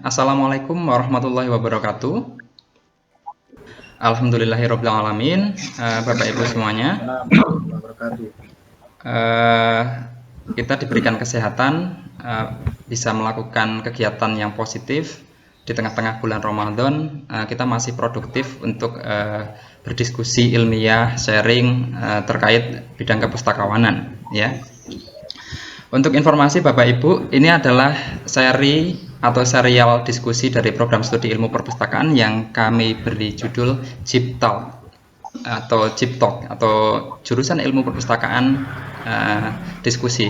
Assalamualaikum warahmatullahi wabarakatuh. Alhamdulillahirabbil alamin. Bapak Ibu semuanya, kita diberikan kesehatan, bisa melakukan kegiatan yang positif di tengah-tengah bulan Ramadan. Kita masih produktif untuk berdiskusi ilmiah, sharing terkait bidang kepustakawanan, ya. Untuk informasi Bapak Ibu, ini adalah seri atau serial diskusi dari program studi ilmu perpustakaan yang kami beri judul CIPTAL atau CIPTALK atau jurusan ilmu perpustakaan diskusi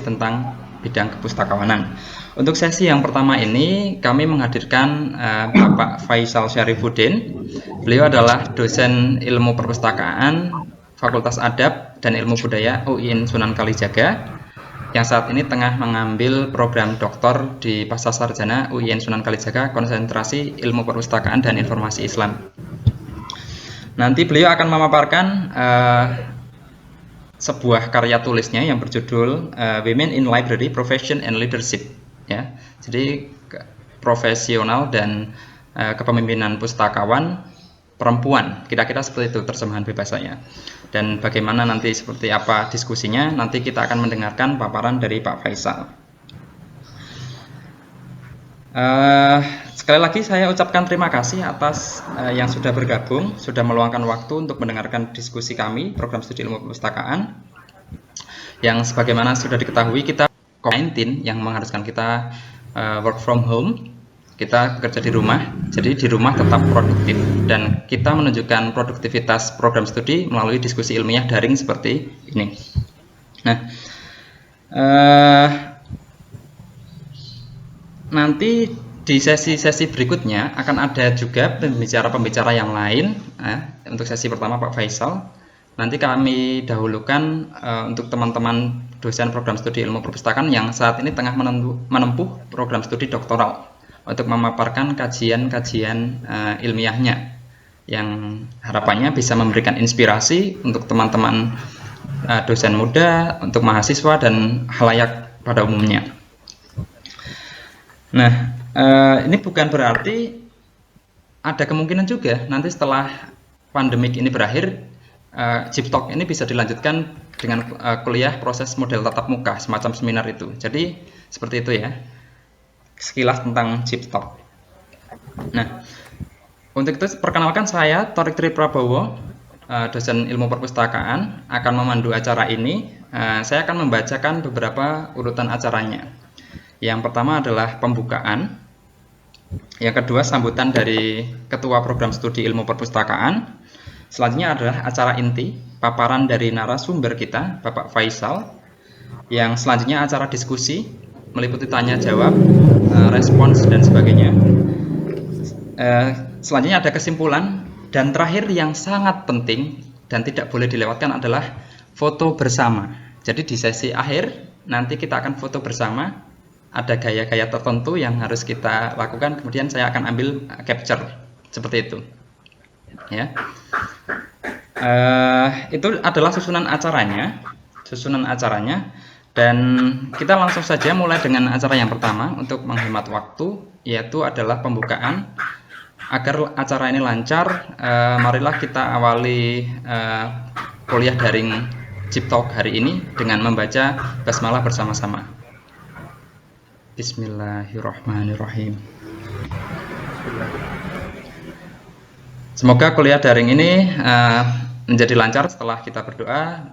tentang bidang kepustakawanan. Untuk sesi yang pertama ini kami menghadirkan Bapak Faisal Syarifuddin. Beliau adalah dosen ilmu perpustakaan Fakultas Adab dan Ilmu Budaya UIN Sunan Kalijaga, yang saat ini tengah mengambil program doktor di Pascasarjana UIN Sunan Kalijaga, konsentrasi ilmu perpustakaan dan informasi Islam. Nanti beliau akan memaparkan sebuah karya tulisnya yang berjudul Women in Library, Profession and Leadership, ya. Jadi profesional dan kepemimpinan pustakawan perempuan, kira-kira seperti itu terjemahan bebasnya. Dan bagaimana nanti seperti apa diskusinya, nanti kita akan mendengarkan paparan dari Pak Faisal. Sekali lagi saya ucapkan terima kasih atas yang sudah bergabung, sudah meluangkan waktu untuk mendengarkan diskusi kami, program studi ilmu perpustakaan. Yang sebagaimana sudah diketahui, kita COVID-19 yang mengharuskan kita work from home. Kita bekerja di rumah, jadi di rumah tetap produktif, dan kita menunjukkan produktivitas program studi melalui diskusi ilmiah daring seperti ini. Nah, nanti di sesi-sesi berikutnya akan ada juga pembicara-pembicara yang lain. Untuk sesi pertama Pak Faisal, nanti kami dahulukan untuk teman-teman dosen program studi ilmu perpustakaan yang saat ini tengah menempuh program studi doktoral, untuk memaparkan kajian-kajian ilmiahnya yang harapannya bisa memberikan inspirasi untuk teman-teman dosen muda, untuk mahasiswa dan khalayak pada umumnya. Nah, ini bukan berarti ada kemungkinan juga nanti setelah pandemik ini berakhir, CIPTALK ini bisa dilanjutkan dengan kuliah proses model tatap muka, semacam seminar itu. Jadi seperti itu ya, sekilas tentang CIPTALK. Nah, untuk itu perkenalkan saya Thorik Tri Prabowo, dosen ilmu perpustakaan, akan memandu acara ini. Saya akan membacakan beberapa urutan acaranya. Yang pertama adalah pembukaan, yang kedua sambutan dari Ketua Program Studi Ilmu Perpustakaan, selanjutnya adalah acara inti, paparan dari narasumber kita, Bapak Faisal, yang selanjutnya acara diskusi, meliputi tanya jawab, respons dan sebagainya. Selanjutnya ada kesimpulan, dan terakhir yang sangat penting dan tidak boleh dilewatkan adalah foto bersama. Jadi di sesi akhir nanti kita akan foto bersama, ada gaya-gaya tertentu yang harus kita lakukan, kemudian saya akan ambil capture seperti itu, ya. Itu adalah susunan acaranya. Dan kita langsung saja mulai dengan acara yang pertama untuk menghemat waktu, yaitu adalah pembukaan. Agar acara ini lancar, marilah kita awali kuliah daring CIPTALK hari ini dengan membaca basmalah bersama-sama. Bismillahirrahmanirrahim. Semoga kuliah daring ini menjadi lancar setelah kita berdoa,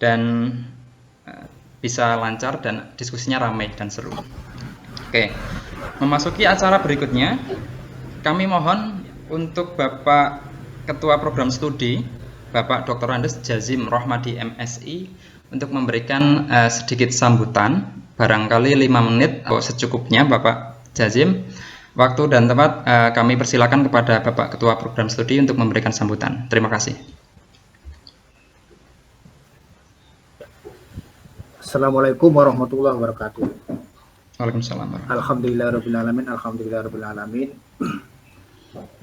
dan bisa lancar dan diskusinya ramai dan seru. Oke, memasuki acara berikutnya, kami mohon untuk Bapak Ketua Program Studi, Bapak Dr. Andes Jazim Rohmadi MSI, untuk memberikan sedikit sambutan, barangkali 5 menit atau secukupnya. Bapak Jazim, waktu dan tempat kami persilakan kepada Bapak Ketua Program Studi untuk memberikan sambutan. Terima kasih. Assalamualaikum warahmatullahi wabarakatuh. Waalaikumsalam. Alhamdulillahirrahmanirrahim. Alhamdulillahirrahmanirrahim.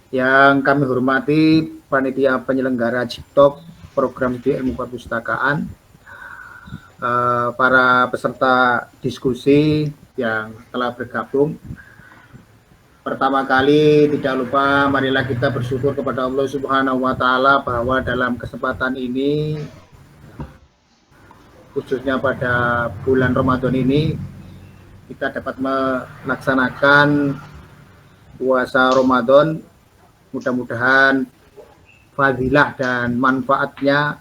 Yang kami hormati panitia penyelenggara CIPTALK program studi ilmu perpustakaan, para peserta diskusi yang telah bergabung, Pertama kali tidak lupa marilah kita bersyukur kepada Allah Subhanahu wa taala bahwa dalam kesempatan ini khususnya pada bulan Ramadan ini kita dapat melaksanakan puasa Ramadan. Mudah-mudahan fadilah dan manfaatnya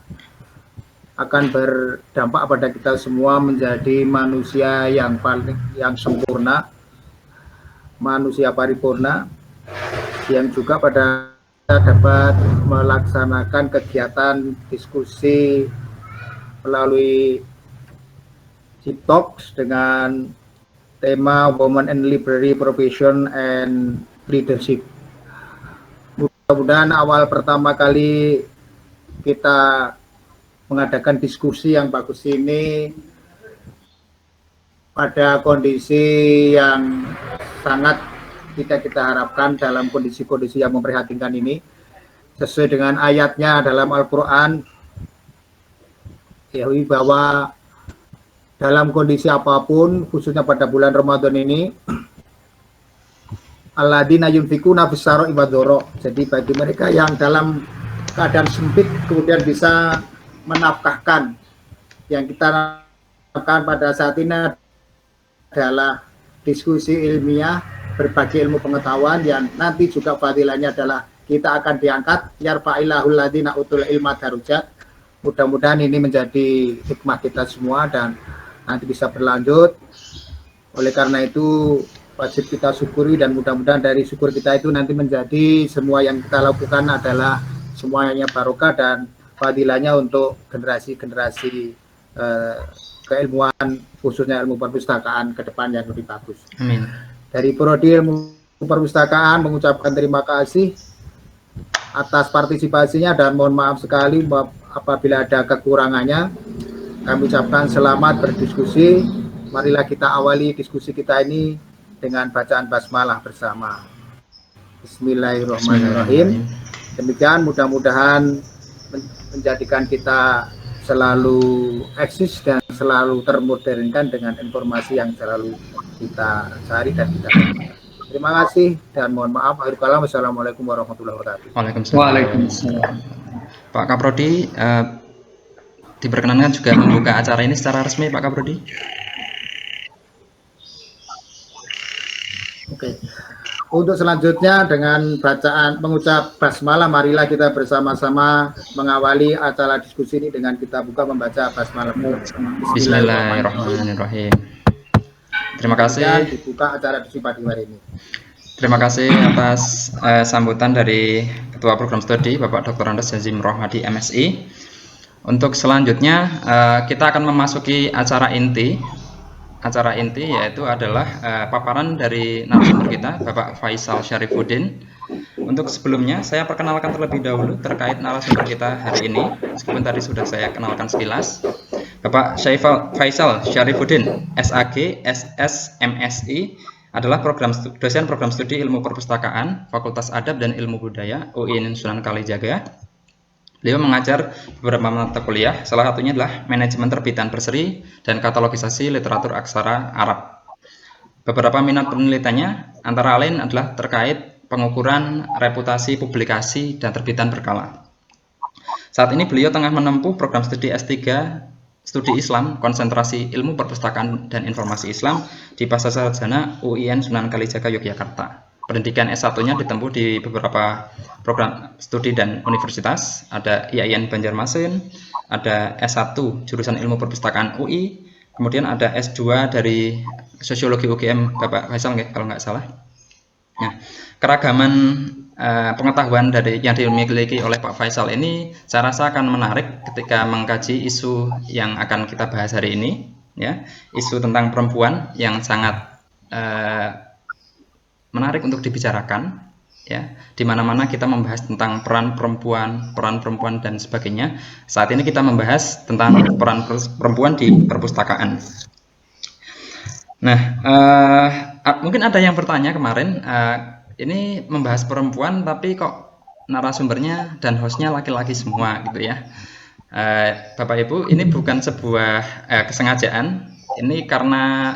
akan berdampak pada kita semua menjadi manusia yang sempurna, manusia paripurna, yang juga pada dapat melaksanakan kegiatan diskusi melalui Talks dengan tema Women in Library Profession and Leadership. Mudah-mudahan awal pertama kali kita mengadakan diskusi yang bagus ini pada kondisi yang sangat tidak kita harapkan, dalam kondisi-kondisi yang memprihatinkan ini, sesuai dengan ayatnya dalam Al-Quran, yaitu bahwa dalam kondisi apapun, khususnya pada bulan Ramadan ini, alladzina yunfikuna fis-sarra'i wad-dharra. Jadi bagi mereka yang dalam keadaan sempit kemudian bisa menafkahkan, yang kita lakukan pada saat ini adalah diskusi ilmiah, berbagi ilmu pengetahuan, yang nanti juga fadilahnya adalah kita akan diangkat yarfa'illahul ladzina utul ilma darajat. Mudah-mudahan ini menjadi hikmah kita semua dan nanti bisa berlanjut. Oleh karena itu wajib kita syukuri, dan mudah-mudahan dari syukur kita itu nanti menjadi semua yang kita lakukan adalah semuanya barokah dan fadilahnya untuk generasi-generasi keilmuan, khususnya ilmu perpustakaan ke depan yang lebih bagus. Amin. Dari Prodi Ilmu Perpustakaan mengucapkan terima kasih atas partisipasinya dan mohon maaf sekali apabila ada kekurangannya. Kami ucapkan selamat berdiskusi. Marilah kita awali diskusi kita ini dengan bacaan basmalah bersama. Bismillahirrahmanirrahim. Demikian, mudah-mudahan menjadikan kita selalu eksis dan selalu termodernkan dengan informasi yang selalu kita cari dan kita dapatkan. Terima kasih dan mohon maaf. Akhir kalam. Wassalamualaikum warahmatullahi wabarakatuh. Waalaikumsalam. Pak Kaprodi, diperkenankan juga membuka acara ini secara resmi, Pak Kaprodi. Oke. Untuk selanjutnya dengan bacaan mengucap basmalah, marilah kita bersama-sama mengawali acara diskusi ini dengan kita buka membaca basmalah. Bismillahirrahmanirrahim. Terima kasih. Dan dibuka acara diskusi pagi hari ini. Terima kasih atas sambutan dari Ketua Program Studi Bapak Dr. Andes Jazim Rohmadi MSI. Untuk selanjutnya kita akan memasuki acara inti. Acara inti yaitu adalah paparan dari narasumber kita, Bapak Faisal Syarifuddin. Untuk sebelumnya, saya perkenalkan terlebih dahulu terkait narasumber kita hari ini. Meskipun tadi sudah saya kenalkan sekilas. Bapak Faisal Syarifuddin, SAG, SS, MSI, adalah dosen program studi ilmu perpustakaan, Fakultas Adab dan Ilmu Budaya, UIN Sunan Kalijaga. Beliau mengajar beberapa mata kuliah, salah satunya adalah manajemen terbitan berseri dan katalogisasi literatur aksara Arab. Beberapa minat penelitiannya antara lain adalah terkait pengukuran reputasi publikasi dan terbitan berkala. Saat ini beliau tengah menempuh program studi S3 Studi Islam Konsentrasi Ilmu Perpustakaan dan Informasi Islam di Pasasarjana UIN Sunan Kalijaga Yogyakarta. Pendidikan S1-nya ditempuh di beberapa program studi dan universitas, ada IAIN Banjarmasin, ada S1 jurusan Ilmu Perpustakaan UI, kemudian ada S2 dari Sosiologi UGM Bapak Faisal kalau nggak salah. Nah, keragaman pengetahuan yang dimiliki oleh Pak Faisal ini saya rasa akan menarik ketika mengkaji isu yang akan kita bahas hari ini, ya, isu tentang perempuan yang sangat menarik untuk dibicarakan, ya, di mana-mana kita membahas tentang peran perempuan dan sebagainya. Saat ini kita membahas tentang peran perempuan di perpustakaan. Nah, mungkin ada yang bertanya kemarin, ini membahas perempuan tapi kok narasumbernya dan hostnya laki-laki semua gitu ya. Bapak Ibu, ini bukan sebuah kesengajaan, ini karena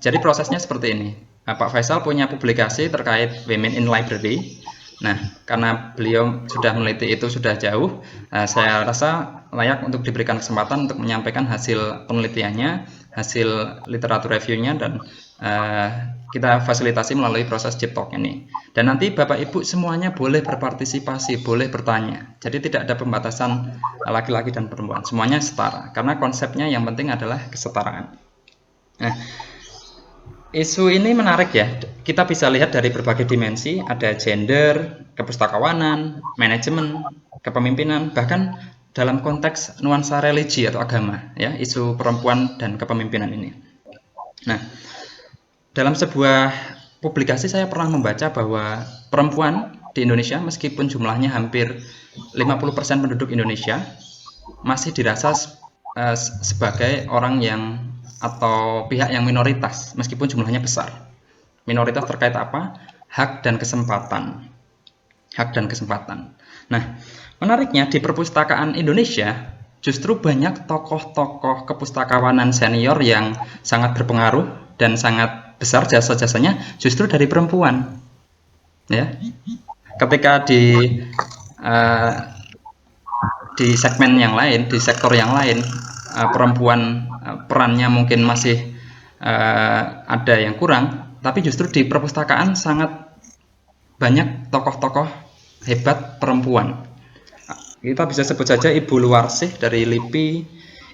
jadi prosesnya seperti ini. Pak Faisal punya publikasi terkait Women in Library. Nah, karena beliau sudah meneliti itu sudah jauh, saya rasa layak untuk diberikan kesempatan untuk menyampaikan hasil penelitiannya, hasil literatur review-nya, dan kita fasilitasi melalui proses Chip Talk ini. Dan nanti Bapak Ibu semuanya boleh berpartisipasi, boleh bertanya. Jadi tidak ada pembatasan laki-laki dan perempuan, semuanya setara. Karena konsepnya yang penting adalah kesetaraan. Nah, isu ini menarik ya, kita bisa lihat dari berbagai dimensi, ada gender, kepustakawanan, manajemen, kepemimpinan, bahkan dalam konteks nuansa religi atau agama, ya, isu perempuan dan kepemimpinan ini. Nah, dalam sebuah publikasi saya pernah membaca bahwa perempuan di Indonesia, meskipun jumlahnya hampir 50% penduduk Indonesia, masih dirasa sebagai orang yang atau pihak yang minoritas meskipun jumlahnya besar. Minoritas terkait apa? Hak dan kesempatan. Hak dan kesempatan. Nah, menariknya di perpustakaan Indonesia justru banyak tokoh-tokoh kepustakawanan senior yang sangat berpengaruh dan sangat besar jasa-jasanya justru dari perempuan. Ya. Ketika di segmen yang lain, di sektor yang lain, perempuan perannya mungkin masih ada yang kurang, tapi justru di perpustakaan sangat banyak tokoh-tokoh hebat perempuan. Kita bisa sebut saja Ibu Luarsih dari LIPI,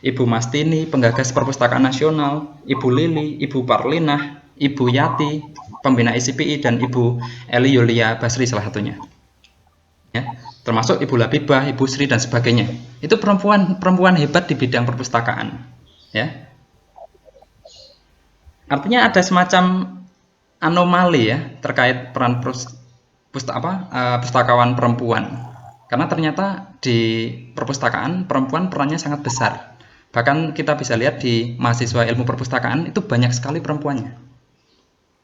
Ibu Mastini, penggagas Perpustakaan Nasional, Ibu Lili, Ibu Parlinah, Ibu Yati, pembina ICPI, dan Ibu Eli Yulia Basri salah satunya. Ya, termasuk Ibu Labibah, Ibu Sri, dan sebagainya. Itu perempuan hebat di bidang perpustakaan. Ya. Artinya ada semacam anomali ya terkait peran pustakawan perempuan. Karena ternyata di perpustakaan perempuan perannya sangat besar. Bahkan kita bisa lihat di mahasiswa ilmu perpustakaan itu banyak sekali perempuannya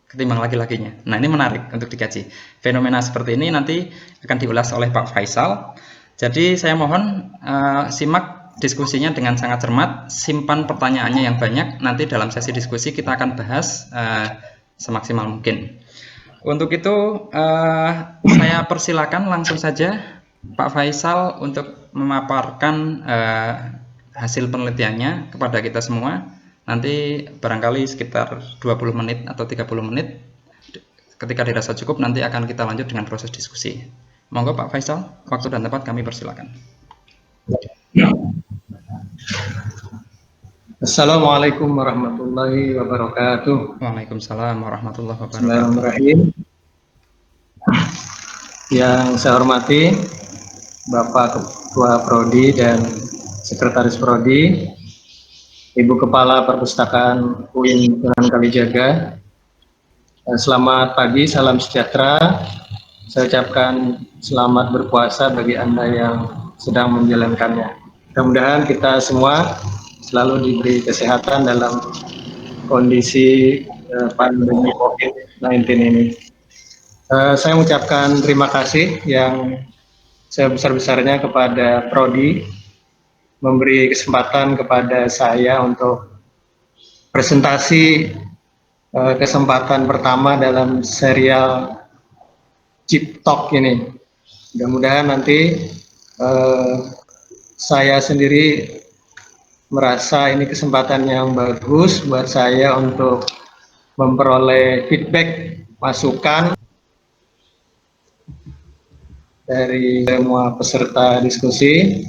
ketimbang laki-lakinya. Nah, ini menarik untuk dikaji. Fenomena seperti ini nanti akan diulas oleh Pak Faisal. Jadi saya mohon simak diskusinya dengan sangat cermat, simpan pertanyaannya yang banyak. Nanti dalam sesi diskusi kita akan bahas semaksimal mungkin. Untuk itu saya persilakan langsung saja Pak Faisal untuk memaparkan hasil penelitiannya kepada kita semua. Nanti barangkali sekitar 20 menit atau 30 menit. Ketika dirasa cukup nanti akan kita lanjut dengan proses diskusi. Monggo Pak Faisal, waktu dan tempat kami persilakan. Assalamualaikum warahmatullahi wabarakatuh. Waalaikumsalam warahmatullahi wabarakatuh. Bismillahirrahmanirrahim. Yang saya hormati Bapak Ketua Prodi dan Sekretaris Prodi, Ibu Kepala Perpustakaan UIN Sunan Kalijaga. Selamat pagi, salam sejahtera. Saya ucapkan selamat berpuasa bagi Anda yang sedang menjalankannya. Mudah-mudahan kita semua selalu diberi kesehatan dalam kondisi pandemi COVID-19 ini. Saya mengucapkan terima kasih yang sebesar-besarnya kepada Prodi memberi kesempatan kepada saya untuk presentasi kesempatan pertama dalam serial Chip Talk ini. Mudah-mudahan nanti saya sendiri merasa ini kesempatan yang bagus buat saya untuk memperoleh feedback, masukan dari semua peserta diskusi,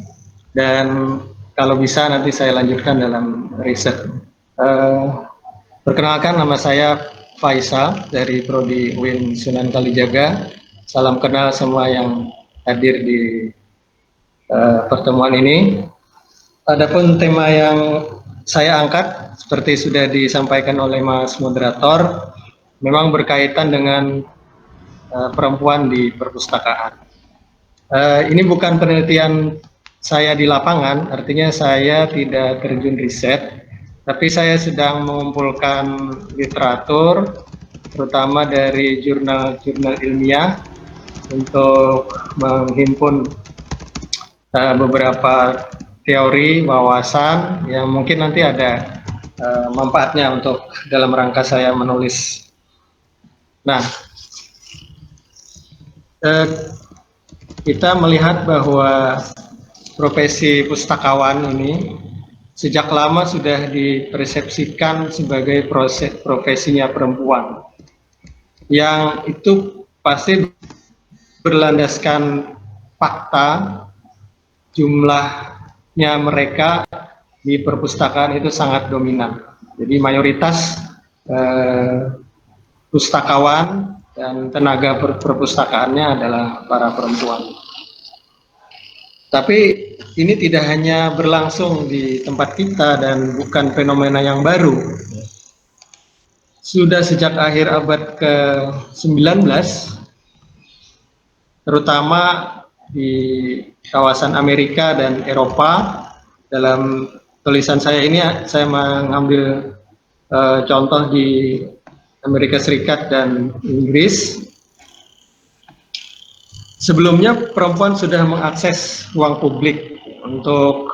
dan kalau bisa nanti saya lanjutkan dalam riset. Perkenalkan, nama saya Faisal dari Prodi UIN Sunan Kalijaga. Salam kenal semua yang hadir di pertemuan ini. Adapun tema yang saya angkat seperti sudah disampaikan oleh Mas Moderator, memang berkaitan dengan perempuan di perpustakaan. Ini bukan penelitian saya di lapangan, artinya saya tidak terjun riset, tapi saya sedang mengumpulkan literatur, terutama dari jurnal-jurnal ilmiah, untuk menghimpun beberapa teori, wawasan yang mungkin nanti ada manfaatnya untuk dalam rangka saya menulis Nah, kita melihat bahwa profesi pustakawan ini sejak lama sudah dipersepsikan sebagai profesinya perempuan, yang itu pasti berlandaskan fakta jumlahnya mereka di perpustakaan itu sangat dominan. Jadi mayoritas pustakawan dan tenaga perpustakaannya adalah para perempuan. Tapi ini tidak hanya berlangsung di tempat kita dan bukan fenomena yang baru. Sudah sejak akhir abad ke-19, terutama di kawasan Amerika dan Eropa. Dalam tulisan saya ini saya mengambil contoh di Amerika Serikat dan Inggris. Sebelumnya perempuan sudah mengakses ruang publik untuk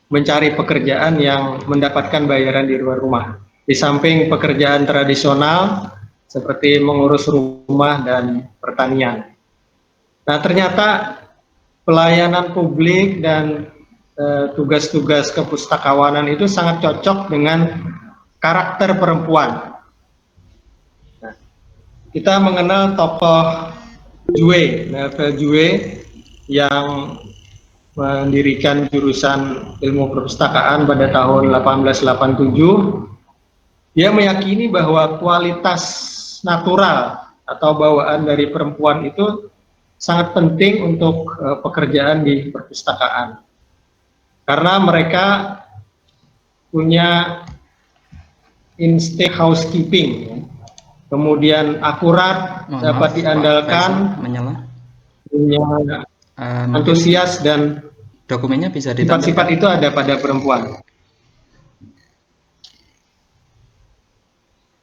mencari pekerjaan yang mendapatkan bayaran di luar rumah. Di samping pekerjaan tradisional seperti mengurus rumah dan pertanian. Nah, ternyata pelayanan publik dan tugas-tugas kepustakawanan itu sangat cocok dengan karakter perempuan. Nah, kita mengenal tokoh Novel Dewey yang mendirikan jurusan ilmu perpustakaan pada tahun 1887. Dia meyakini bahwa kualitas natural atau bawaan dari perempuan itu sangat penting untuk pekerjaan di perpustakaan. Karena mereka punya insting housekeeping, kemudian akurat, dapat diandalkan, punya antusias, dan dokumennya bisa ditampilkan. Sifat-sifat itu ada pada perempuan.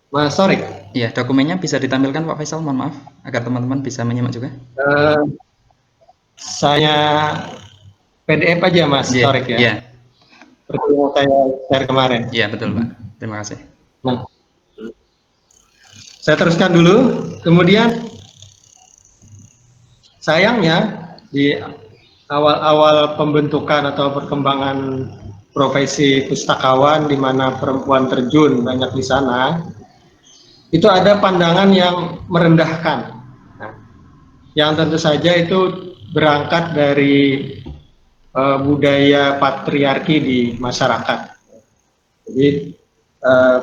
Mas Torik. Iya, dokumennya bisa ditampilkan Pak Faisal, mohon maaf, agar teman-teman bisa menyimak juga. Saya PDF aja Mas Torik ya. Iya. Seperti yang saya share kemarin. Iya, betul Pak. Terima kasih. Nah, saya teruskan dulu. Kemudian sayangnya di awal-awal pembentukan atau perkembangan profesi pustakawan di mana perempuan terjun banyak di sana, itu ada pandangan yang merendahkan. Nah, yang tentu saja itu berangkat dari budaya patriarki di masyarakat. Jadi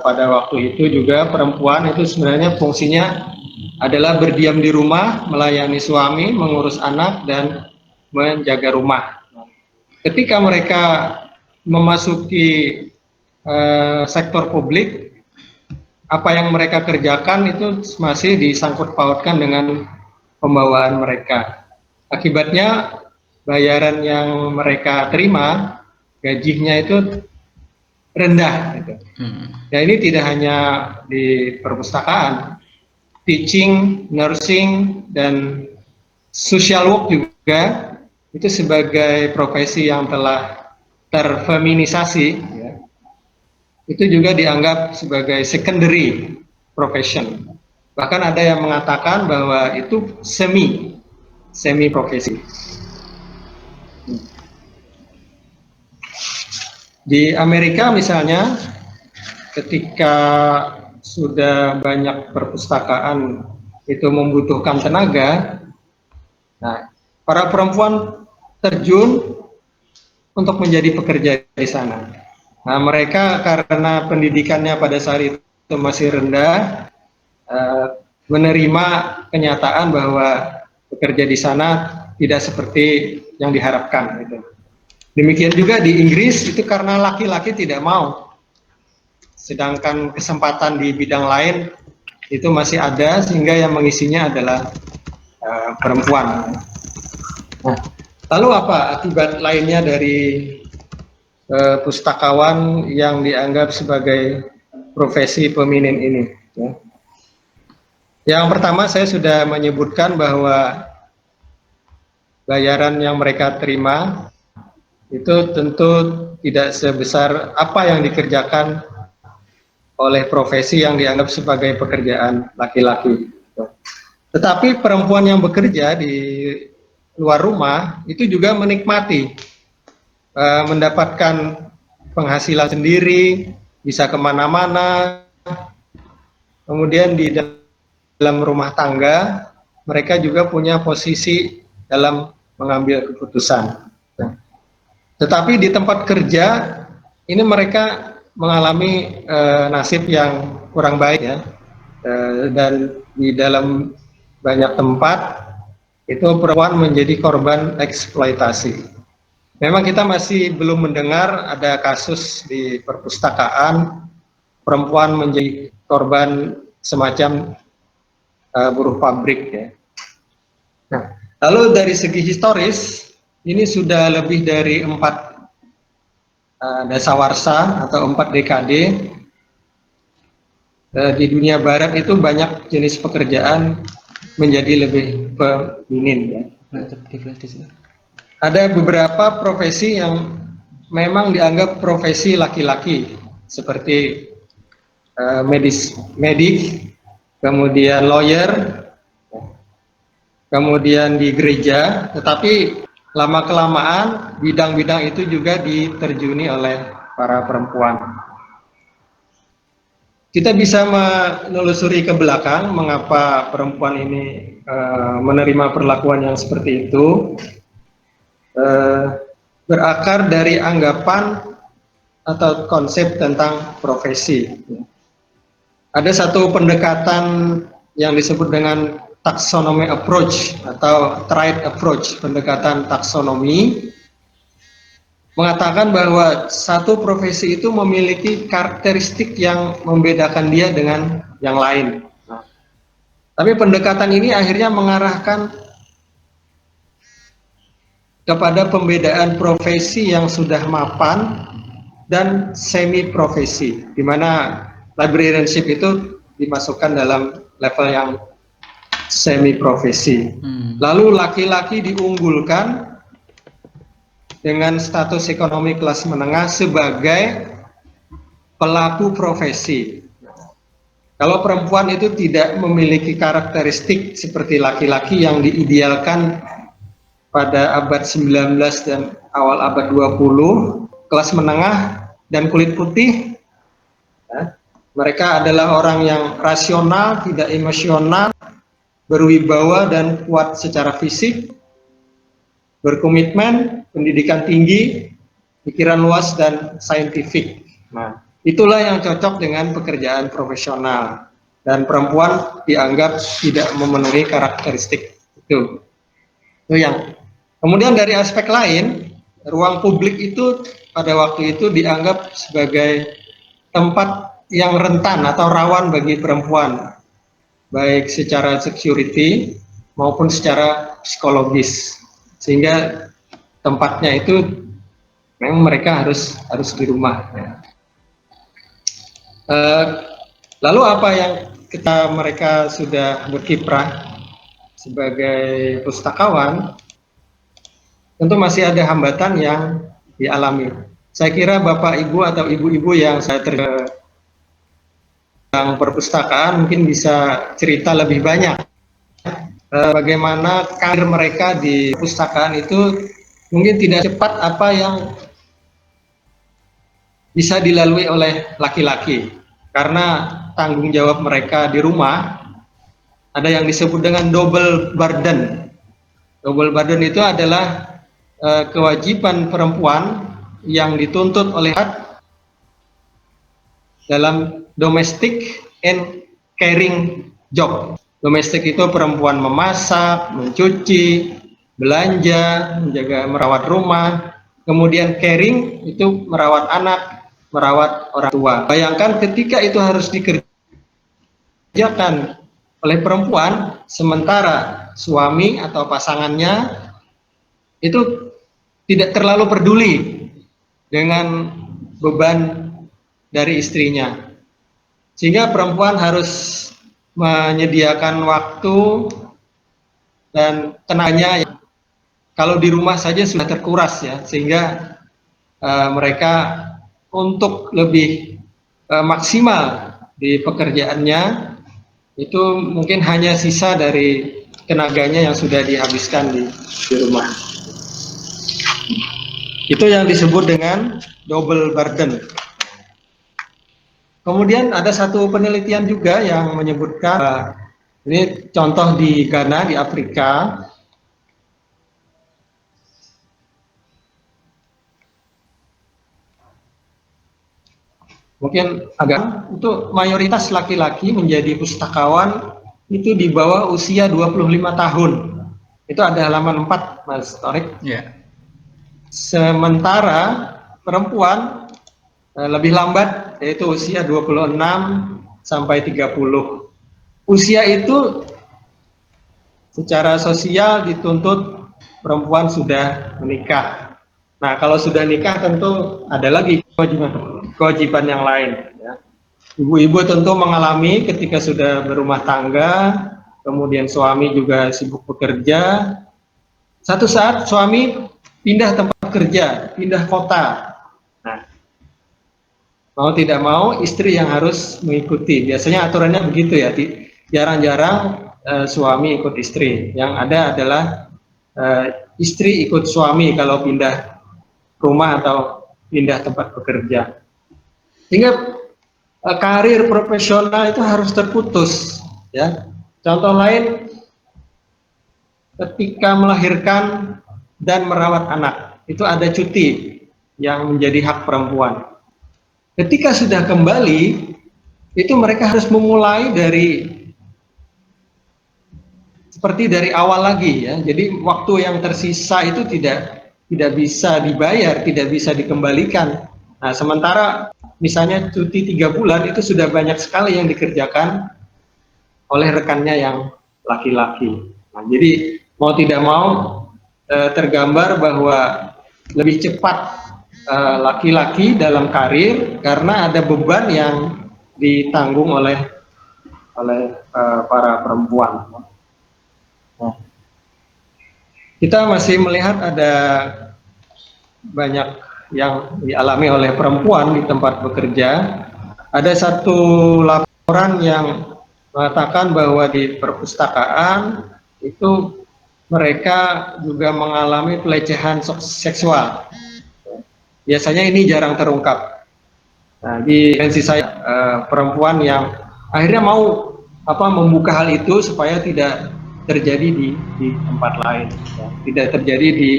pada waktu itu juga perempuan itu sebenarnya fungsinya adalah berdiam di rumah, melayani suami, mengurus anak, dan menjaga rumah. Ketika mereka memasuki sektor publik, apa yang mereka kerjakan itu masih disangkut pautkan dengan pembawaan mereka. Akibatnya bayaran yang mereka terima, gajinya itu rendah. Gitu. Ya, ini tidak hanya di perpustakaan, teaching, nursing, dan social work juga itu sebagai profesi yang telah terfeminisasi, ya, itu juga dianggap sebagai secondary profession. Bahkan ada yang mengatakan bahwa itu semi profesi. Di Amerika misalnya, ketika sudah banyak perpustakaan itu membutuhkan tenaga, nah, para perempuan terjun untuk menjadi pekerja di sana. Nah, mereka karena pendidikannya pada saat itu masih rendah, menerima kenyataan bahwa bekerja di sana tidak seperti yang diharapkan. Gitu. Demikian juga di Inggris, itu karena laki-laki tidak mau, sedangkan kesempatan di bidang lain itu masih ada, sehingga yang mengisinya adalah perempuan. Nah, lalu apa akibat lainnya dari pustakawan yang dianggap sebagai profesi feminin ini? Ya. Yang pertama, saya sudah menyebutkan bahwa bayaran yang mereka terima itu tentu tidak sebesar apa yang dikerjakan oleh profesi yang dianggap sebagai pekerjaan laki-laki. Tetapi perempuan yang bekerja di luar rumah itu juga menikmati mendapatkan penghasilan sendiri, bisa kemana-mana. Kemudian di dalam rumah tangga mereka juga punya posisi dalam mengambil keputusan. Tetapi di tempat kerja ini mereka mengalami nasib yang kurang baik ya, dan di dalam banyak tempat itu perempuan menjadi korban eksploitasi. Memang kita masih belum mendengar ada kasus di perpustakaan perempuan menjadi korban semacam buruh pabrik ya. Nah, lalu dari segi historis ini sudah lebih dari 4 dasawarsa atau 4 dekade di dunia barat itu banyak jenis pekerjaan menjadi lebih feminin ya. Ada beberapa profesi yang memang dianggap profesi laki-laki seperti medik, kemudian lawyer, kemudian di gereja, tetapi lama-kelamaan bidang-bidang itu juga diterjuni oleh para perempuan. Kita bisa menelusuri ke belakang mengapa perempuan ini menerima perlakuan yang seperti itu. Berakar dari anggapan atau konsep tentang profesi. Ada satu pendekatan yang disebut dengan taxonomy approach atau triad approach, pendekatan taksonomi, mengatakan bahwa satu profesi itu memiliki karakteristik yang membedakan dia dengan yang lain. Tapi pendekatan ini akhirnya mengarahkan kepada pembedaan profesi yang sudah mapan dan semi profesi, di mana librarianship itu dimasukkan dalam level yang semi profesi. Lalu laki-laki diunggulkan dengan status ekonomi kelas menengah sebagai pelaku profesi. Kalau perempuan itu tidak memiliki karakteristik seperti laki-laki yang diidealkan pada abad 19 dan awal abad 20, kelas menengah dan kulit putih, ya, mereka adalah orang yang rasional, tidak emosional, berwibawa dan kuat secara fisik, berkomitmen, pendidikan tinggi, pikiran luas dan saintifik. Nah, itulah yang cocok dengan pekerjaan profesional, dan perempuan dianggap tidak memenuhi karakteristik itu. Itu yang. Kemudian dari aspek lain, ruang publik itu pada waktu itu dianggap sebagai tempat yang rentan atau rawan bagi perempuan, baik secara security maupun secara psikologis, sehingga tempatnya itu memang mereka harus di rumah. Lalu apa yang mereka sudah berkiprah sebagai pustakawan, tentu masih ada hambatan yang dialami. Saya kira Bapak Ibu atau Ibu-Ibu yang saya yang perpustakaan mungkin bisa cerita lebih banyak bagaimana karir mereka di perpustakaan itu mungkin tidak cepat apa yang bisa dilalui oleh laki-laki, karena tanggung jawab mereka di rumah ada yang disebut dengan double burden. Double burden itu adalah kewajiban perempuan yang dituntut oleh dalam domestic and caring job. Domestik itu perempuan memasak, mencuci, belanja, menjaga, merawat rumah. Kemudian caring itu merawat anak, merawat orang tua. Bayangkan ketika itu harus dikerjakan oleh perempuan, sementara suami atau pasangannya itu tidak terlalu peduli dengan beban dari istrinya, sehingga perempuan harus menyediakan waktu dan tenaganya kalau di rumah saja sudah terkuras ya, sehingga mereka untuk lebih maksimal di pekerjaannya, itu mungkin hanya sisa dari tenaganya yang sudah dihabiskan di rumah. Itu yang disebut dengan double burden. Kemudian ada satu penelitian juga yang menyebutkan, ini contoh di Ghana di Afrika. Mungkin agak untuk mayoritas laki-laki menjadi pustakawan itu di bawah usia 25 tahun. Itu ada halaman 4, Mas Torik. Ya. Sementara perempuan lebih lambat, yaitu usia 26 sampai 30. Usia itu secara sosial dituntut perempuan sudah menikah. Nah, kalau sudah nikah tentu ada lagi kewajiban yang lain. Ya. Ibu-ibu tentu mengalami ketika sudah berumah tangga, kemudian suami juga sibuk bekerja. Satu saat suami pindah tempat kerja, pindah kota. Nah, mau tidak mau istri yang harus mengikuti. Biasanya aturannya begitu ya. Jarang-jarang suami ikut istri. Yang ada adalah istri ikut suami kalau pindah rumah atau pindah tempat bekerja. Sehingga karir profesional itu harus terputus. Ya. Contoh lain, ketika melahirkan dan merawat anak, itu ada cuti yang menjadi hak perempuan. Ketika sudah kembali, itu mereka harus memulai seperti dari awal lagi ya. Jadi waktu yang tersisa itu tidak bisa dibayar, tidak bisa dikembalikan. Nah, sementara misalnya cuti 3 bulan itu sudah banyak sekali yang dikerjakan oleh rekannya yang laki-laki. Nah, jadi mau tidak mau tergambar bahwa lebih cepat laki-laki dalam karir karena ada beban yang ditanggung oleh para perempuan. Nah, kita masih melihat ada banyak yang dialami oleh perempuan di tempat bekerja. Ada satu laporan yang mengatakan bahwa di perpustakaan itu mereka juga mengalami pelecehan seksual. Biasanya ini jarang terungkap. Nah, di pensi saya perempuan yang akhirnya mau membuka hal itu supaya tidak terjadi di tempat lain, ya. Tidak terjadi di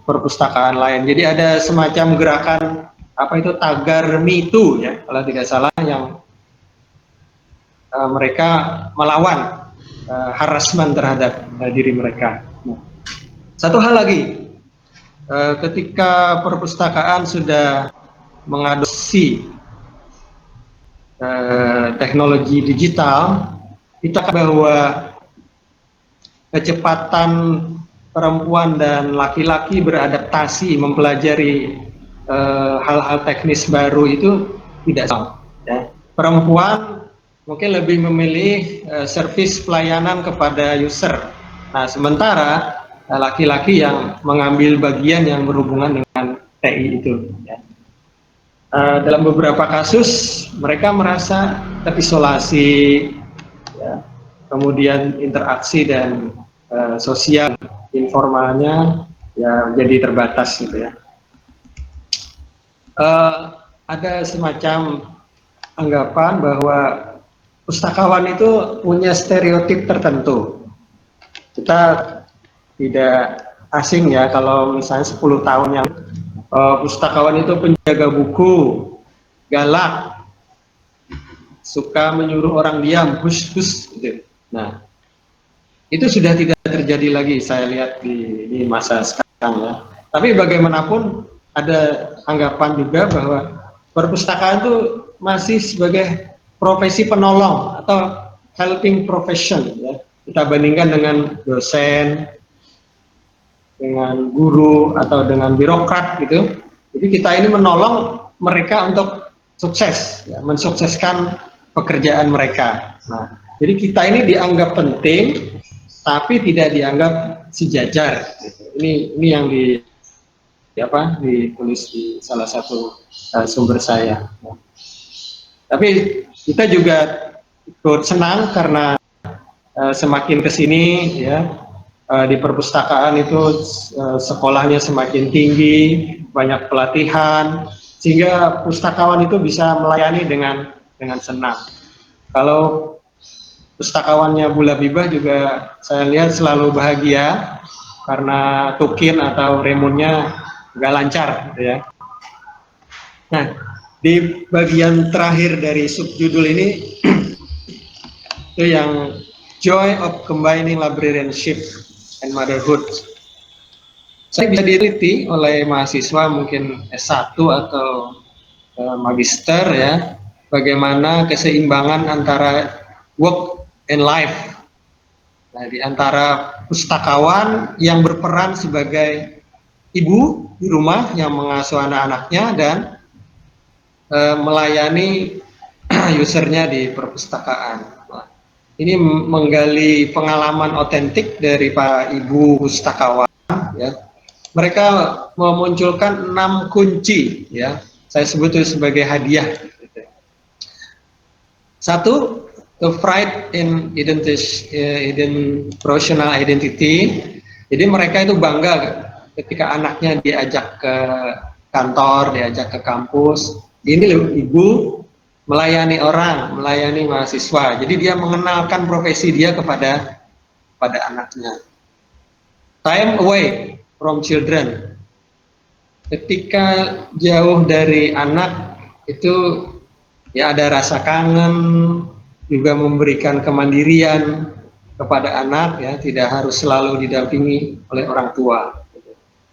perpustakaan lain. Jadi ada semacam gerakan tagar Me Too ya, kalau tidak salah, yang mereka melawan harassment terhadap diri mereka. Nah, satu hal lagi, ketika perpustakaan sudah mengadopsi teknologi digital, kita bahwa kecepatan perempuan dan laki-laki beradaptasi mempelajari hal-hal teknis baru itu tidak sama. Ya. Perempuan mungkin lebih memilih servis pelayanan kepada user. Nah, sementara laki-laki yang mengambil bagian yang berhubungan dengan TI itu. Ya. Dalam beberapa kasus mereka merasa terisolasi, ya. Kemudian interaksi dan sosial informalnya ya jadi terbatas gitu ya. Ada semacam anggapan bahwa pustakawan itu punya stereotip tertentu. Kita tidak asing ya kalau misalnya 10 tahun yang pustakawan itu penjaga buku, galak, suka menyuruh orang diam, hush gitu. Nah, itu sudah tidak terjadi lagi saya lihat di masa sekarang ya. Tapi bagaimanapun ada anggapan juga bahwa perpustakaan itu masih sebagai profesi penolong atau helping profession ya. Kita bandingkan dengan dosen, dengan guru atau dengan birokrat gitu. Jadi kita ini menolong mereka untuk sukses, ya, mensukseskan pekerjaan mereka. Nah, jadi kita ini dianggap penting, tapi tidak dianggap sejajar. Ini yang ditulis di salah satu sumber saya. Tapi kita juga ikut senang karena semakin kesini ya di perpustakaan itu sekolahnya semakin tinggi, banyak pelatihan, sehingga pustakawan itu bisa melayani dengan senang. Kalau pustakawannya Bula Bibah juga saya lihat selalu bahagia karena tukin atau remunnya nggak lancar gitu ya. Nah, di bagian terakhir dari subjudul ini itu yang Joy of Combining Librarianship and Motherhood. Saya bisa diteliti oleh mahasiswa mungkin S1 atau magister ya, bagaimana keseimbangan antara work and life. Nah, di antara pustakawan yang berperan sebagai ibu di rumah yang mengasuh anak-anaknya dan melayani usernya di perpustakaan. Ini menggali pengalaman otentik dari para ibu pustakawan. Ya. Mereka memunculkan 6 kunci, ya. Saya sebut itu sebagai hadiah. Satu, the pride in professional identity. Jadi mereka itu bangga ketika anaknya diajak ke kantor, diajak ke kampus. Ini ibu melayani orang, melayani mahasiswa. Jadi dia mengenalkan profesi dia kepada anaknya. Time away from children. Ketika jauh dari anak itu ya ada rasa kangen, juga memberikan kemandirian kepada anak ya, tidak harus selalu didampingi oleh orang tua.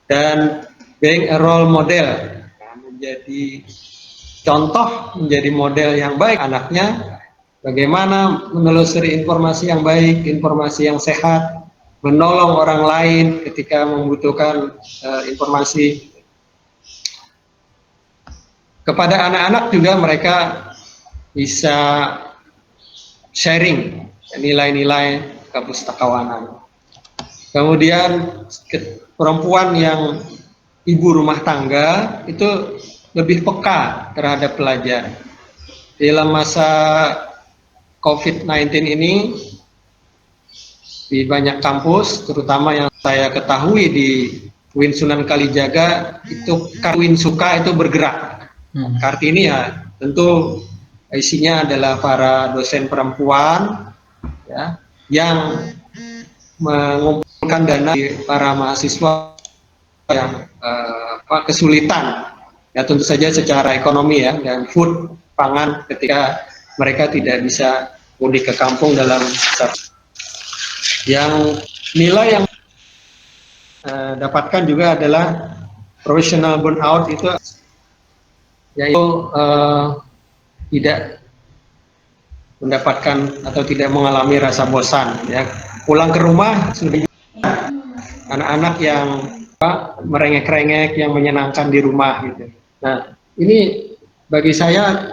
Dan being a role model, ya, menjadi contoh, menjadi model yang baik anaknya, bagaimana menelusuri informasi yang baik, informasi yang sehat, menolong orang lain ketika membutuhkan informasi. Kepada anak-anak juga mereka bisa sharing nilai-nilai kepustakawanan. Kemudian perempuan yang ibu rumah tangga itu lebih peka terhadap pelajar. Dalam masa COVID-19 ini di banyak kampus, terutama yang saya ketahui di UIN Sunan Kalijaga, itu Karwin Suka itu bergerak. Kartini ya tentu isinya adalah para dosen perempuan ya, yang mengumpulkan dana di para mahasiswa yang kesulitan ya, tentu saja secara ekonomi ya, dan food, pangan ketika mereka tidak bisa mudik ke kampung dalam yang nilai yang dapatkan juga adalah professional burnout, itu yaitu tidak mendapatkan atau tidak mengalami rasa bosan ya, pulang ke rumah sudah anak-anak yang merengek-rengek yang menyenangkan di rumah gitu. Nah, ini bagi saya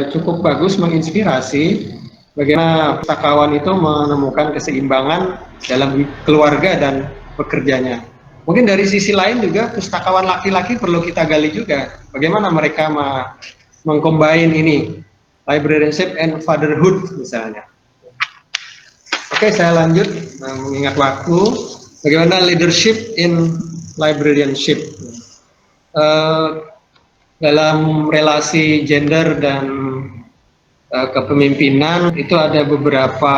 cukup bagus, menginspirasi bagaimana pustakawan itu menemukan keseimbangan dalam keluarga dan pekerjanya. Mungkin dari sisi lain juga pustakawan laki-laki perlu kita gali juga, bagaimana mereka mengcombine ini, librarianship and fatherhood misalnya. Oke, saya lanjut mengingat waktu. Bagaimana leadership in librarianship. Dalam relasi gender dan kepemimpinan itu ada beberapa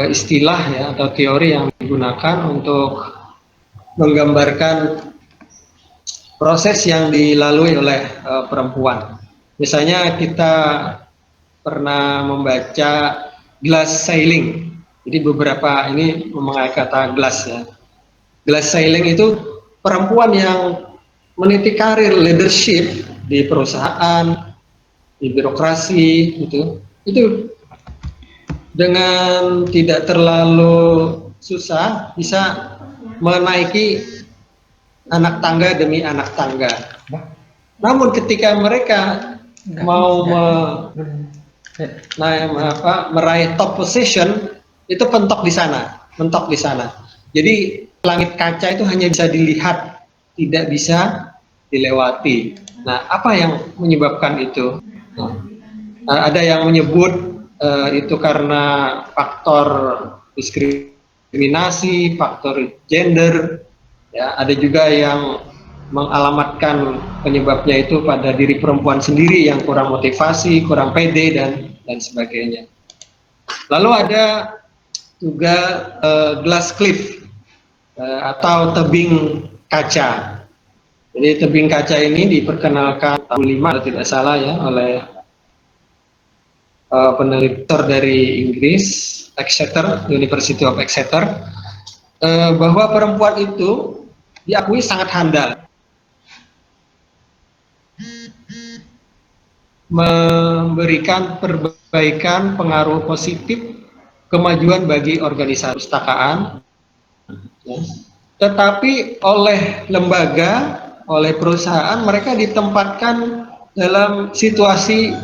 istilah ya atau teori yang digunakan untuk menggambarkan proses yang dilalui oleh perempuan. Misalnya kita pernah membaca glass ceiling. Jadi beberapa ini memakai kata glass ya. Glass ceiling itu perempuan yang meniti karir leadership di perusahaan, di birokrasi gitu. Itu dengan tidak terlalu susah bisa menaiki anak tangga demi anak tangga. Namun ketika mereka mau meraih top position, itu mentok di sana. Jadi langit kaca itu hanya bisa dilihat, tidak bisa dilewati. Nah, apa yang menyebabkan itu? Ada yang menyebut itu karena faktor diskriminasi, faktor gender, ya. Ada juga yang mengalamatkan penyebabnya itu pada diri perempuan sendiri yang kurang motivasi, kurang pede dan sebagainya. Lalu ada juga glass cliff atau tebing kaca. Jadi tebing kaca ini diperkenalkan tahun 5 kalau tidak salah ya oleh peneliti dari Inggris, Exeter, University of Exeter, bahwa perempuan itu diakui sangat handal, memberikan perbaikan pengaruh positif kemajuan bagi organisasi perpustakaan, ya. Tetapi oleh lembaga, oleh perusahaan, mereka ditempatkan dalam situasi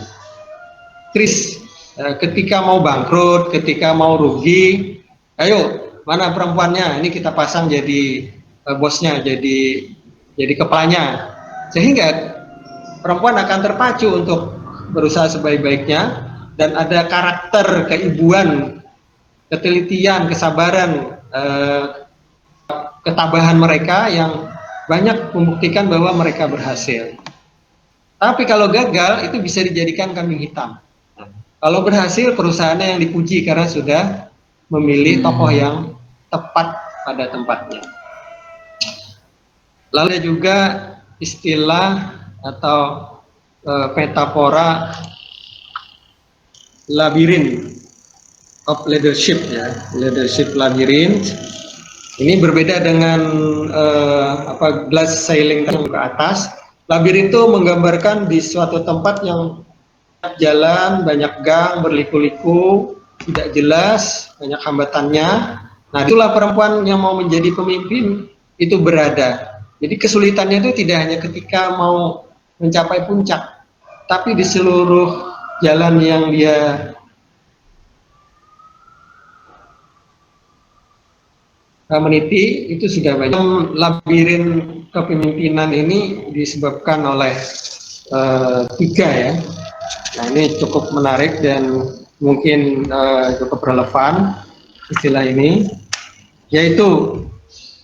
krisis, ketika mau bangkrut, ketika mau rugi, ayo mana perempuannya, ini kita pasang jadi bosnya, jadi kepalanya, sehingga perempuan akan terpacu untuk berusaha sebaik-baiknya, dan ada karakter keibuan, ketelitian, kesabaran, ketabahan mereka yang banyak membuktikan bahwa mereka berhasil. Tapi kalau gagal itu bisa dijadikan kambing hitam. Kalau berhasil, perusahaannya yang dipuji karena sudah memilih tokoh yang tepat pada tempatnya. Lalu ada juga istilah atau metafora labirin of leadership, ya, leadership labirin. Ini berbeda dengan glass ceiling ke atas. Labirin itu menggambarkan di suatu tempat yang banyak jalan, banyak gang, berliku-liku, tidak jelas, banyak hambatannya. Nah, itulah perempuan yang mau menjadi pemimpin itu berada. Jadi kesulitannya itu tidak hanya ketika mau mencapai puncak, tapi di seluruh jalan yang dia meniti itu sudah banyak. Labirin kepemimpinan ini disebabkan oleh 3 ya. Nah, ini cukup menarik dan mungkin cukup relevan istilah ini, yaitu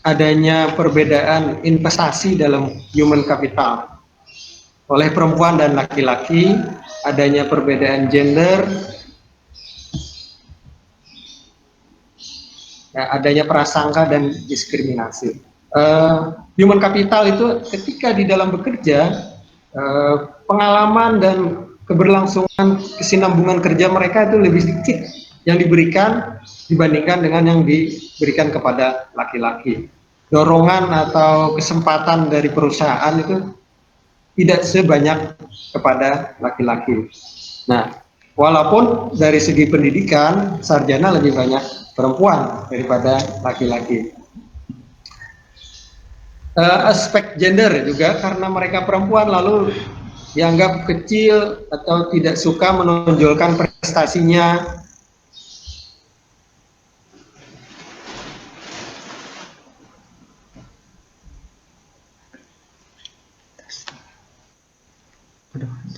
adanya perbedaan investasi dalam human capital oleh perempuan dan laki-laki, adanya perbedaan gender, ya, adanya prasangka dan diskriminasi. Human capital itu ketika di dalam bekerja, pengalaman dan keberlangsungan kesinambungan kerja mereka itu lebih sedikit yang diberikan dibandingkan dengan yang diberikan kepada laki-laki. Dorongan atau kesempatan dari perusahaan itu tidak sebanyak kepada laki-laki. Nah, walaupun dari segi pendidikan sarjana lebih banyak perempuan daripada laki-laki. Aspek gender juga karena mereka perempuan lalu dianggap kecil atau tidak suka menonjolkan prestasinya.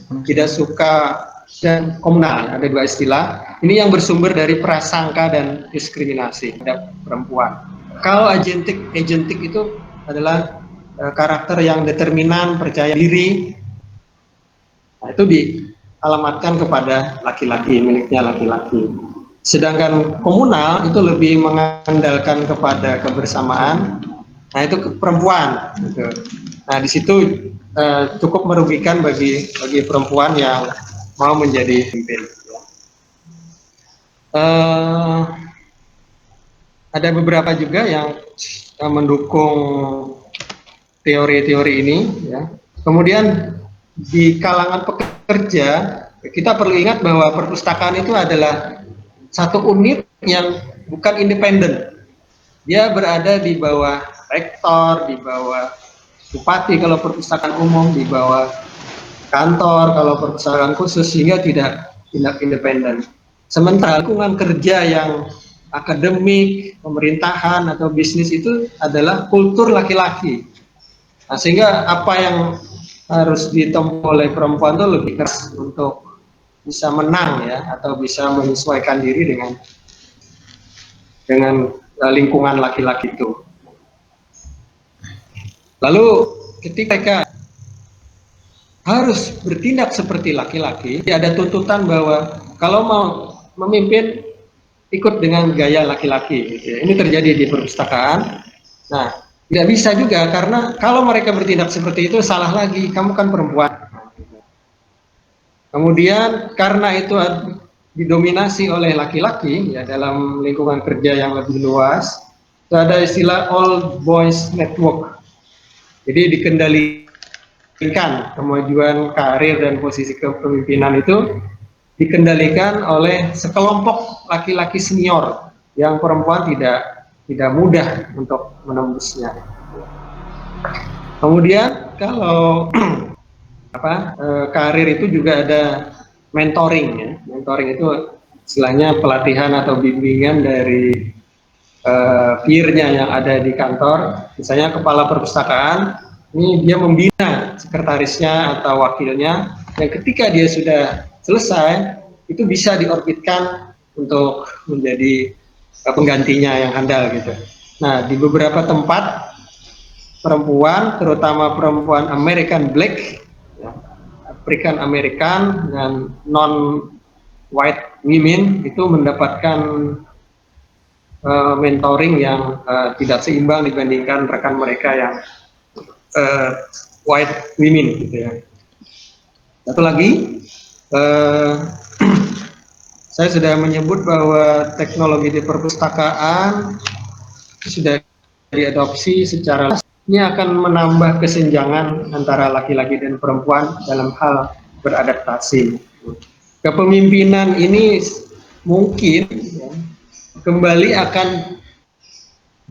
Tidak suka dan komunal, ada 2 istilah. Ini yang bersumber dari prasangka dan diskriminasi terhadap perempuan. Kalau agentik itu adalah karakter yang determinan, percaya diri. Nah, itu dialamatkan kepada laki-laki, miliknya laki-laki. Sedangkan komunal itu lebih mengandalkan kepada kebersamaan. Nah, itu perempuan. Gitu. Nah, di situ cukup merugikan bagi perempuan yang mau menjadi pemimpin. Ada beberapa juga yang mendukung teori-teori ini. Ya. Kemudian di kalangan pekerja, kita perlu ingat bahwa perpustakaan itu adalah satu unit yang bukan independen. Dia berada di bawah rektor, di bawah bupati kalau perpustakaan umum, di bawah kantor kalau perpustakaan khusus, sehingga tidak independen. Sementara lingkungan kerja yang akademik, pemerintahan atau bisnis itu adalah kultur laki-laki. Nah, sehingga apa yang harus ditempuh oleh perempuan itu lebih keras untuk bisa menang ya, atau bisa menyesuaikan diri dengan lingkungan laki-laki itu. Lalu ketika mereka harus bertindak seperti laki-laki, ada tuntutan bahwa kalau mau memimpin ikut dengan gaya laki-laki. Gitu ya. Ini terjadi di perpustakaan. Nah, tidak bisa juga karena kalau mereka bertindak seperti itu salah lagi, kamu kan perempuan. Kemudian karena itu didominasi oleh laki-laki ya dalam lingkungan kerja yang lebih luas, itu ada istilah all boys network. Jadi dikendalikan kemajuan karir dan posisi kepemimpinan itu dikendalikan oleh sekelompok laki-laki senior yang perempuan tidak mudah untuk menembusnya. Kemudian kalau karir itu juga ada mentoring ya. Mentoring itu istilahnya pelatihan atau bimbingan dari peer-nya yang ada di kantor. Misalnya kepala perpustakaan ini dia membina sekretarisnya atau wakilnya, dan ketika dia sudah selesai itu bisa diorbitkan untuk menjadi penggantinya yang handal gitu. Nah, di beberapa tempat perempuan, terutama perempuan American Black, African American dan non white women itu mendapatkan mentoring yang tidak seimbang dibandingkan rekan mereka yang white women gitu ya. Satu lagi, saya sudah menyebut bahwa teknologi di perpustakaan sudah diadopsi secara ini akan menambah kesenjangan antara laki-laki dan perempuan dalam hal beradaptasi. Kepemimpinan ini mungkin ya, kembali akan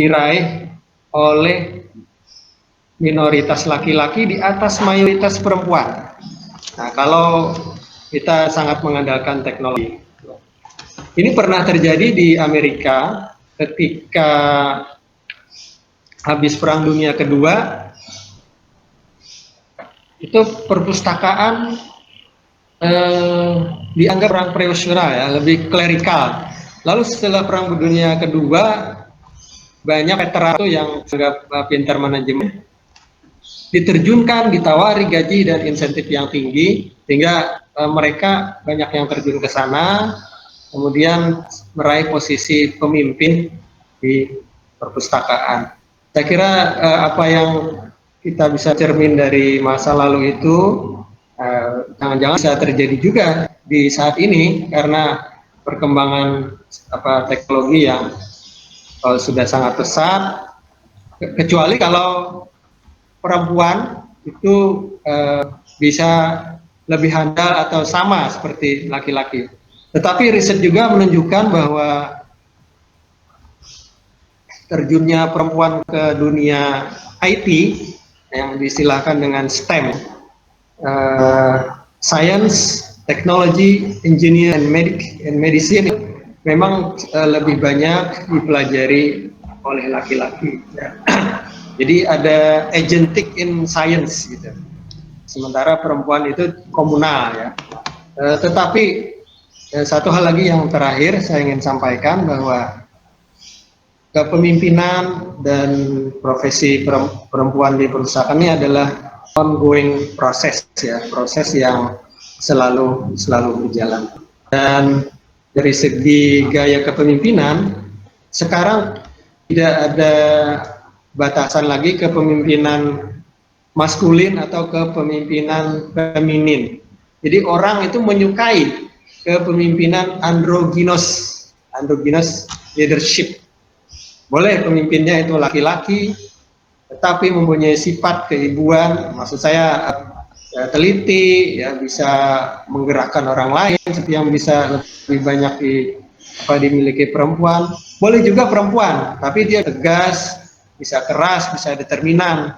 diraih oleh minoritas laki-laki di atas mayoritas perempuan. Nah, kalau kita sangat mengandalkan teknologi. Ini pernah terjadi di Amerika ketika habis Perang Dunia Kedua, itu perpustakaan dianggap perang profesional ya, lebih klerikal. Lalu setelah Perang Dunia Kedua, banyak veteran yang sangat pintar manajemen diterjunkan, ditawari gaji dan insentif yang tinggi, sehingga mereka banyak yang terjun ke sana, kemudian meraih posisi pemimpin di perpustakaan. Saya kira apa yang kita bisa cermin dari masa lalu itu jangan-jangan bisa terjadi juga di saat ini karena perkembangan teknologi yang sudah sangat pesat, kecuali kalau perempuan itu bisa lebih handal atau sama seperti laki-laki. Tetapi riset juga menunjukkan bahwa terjunnya perempuan ke dunia IT yang diistilahkan dengan STEM, Science, Technology, Engineering, and Medicine, memang lebih banyak dipelajari oleh laki-laki. Jadi ada agentic in science gitu. Sementara perempuan itu komunal ya. Tetapi satu hal lagi yang terakhir saya ingin sampaikan bahwa kepemimpinan dan profesi perempuan di perusahaan ini adalah ongoing proses ya, proses yang selalu berjalan. Dan dari segi gaya kepemimpinan sekarang tidak ada batasan lagi kepemimpinan maskulin atau kepemimpinan feminin. Jadi orang itu menyukai kepemimpinan androgynous leadership. Boleh pemimpinnya itu laki-laki, tetapi mempunyai sifat keibuan, maksud saya teliti, ya bisa menggerakkan orang lain, seperti yang bisa lebih banyak dimiliki perempuan. Boleh juga perempuan, tapi dia tegas, bisa keras, bisa determinan.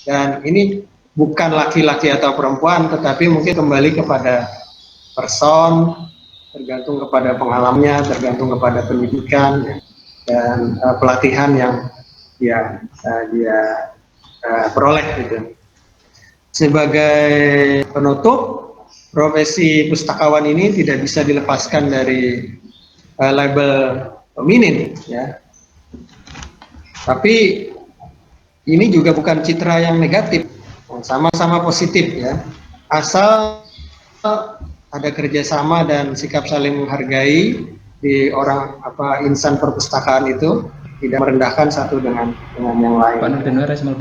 Dan ini bukan laki-laki atau perempuan, tetapi mungkin kembali kepada person, tergantung kepada pengalamannya, tergantung kepada pendidikan dan pelatihan yang dia peroleh gitu. Sebagai penutup, profesi pustakawan ini tidak bisa dilepaskan dari label feminin, ya. Tapi ini juga bukan citra yang negatif, sama-sama positif, ya. Asal ada kerjasama dan sikap saling menghargai di orang insan perpustakaan itu, tidak merendahkan satu dengan yang lain. Pak Nurdin Resmal.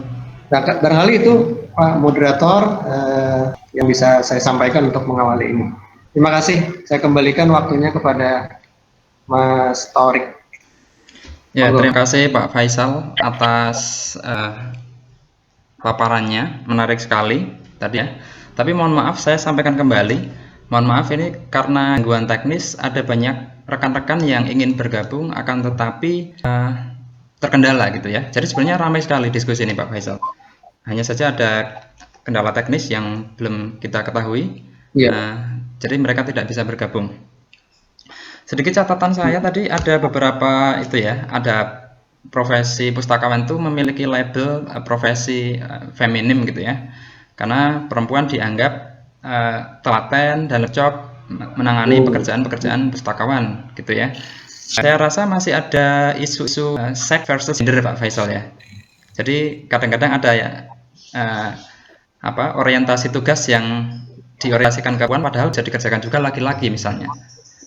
Barangkali itu Pak Moderator yang bisa saya sampaikan untuk mengawali ini. Terima kasih. Saya kembalikan waktunya kepada Mas Torik. Ya, terima kasih Pak Faisal atas paparannya, menarik sekali tadi ya. Tapi mohon maaf, saya sampaikan kembali. Mohon maaf, ini karena gangguan teknis, ada banyak rekan-rekan yang ingin bergabung, akan tetapi terkendala gitu ya. Jadi sebenarnya ramai sekali diskusi ini Pak Faisal. Hanya saja ada kendala teknis yang belum kita ketahui. Jadi mereka tidak bisa bergabung. Sedikit catatan saya tadi, ada beberapa itu ya, ada profesi pustakawan itu memiliki label profesi feminim gitu ya, karena perempuan dianggap telaten dan lecok menangani pekerjaan-pekerjaan pustakawan gitu ya. Saya rasa masih ada isu-isu sex versus gender Pak Faisal ya. Jadi kadang-kadang ada ya orientasi tugas yang diorientasikan ke perempuan padahal jadi dikerjakan juga laki-laki misalnya.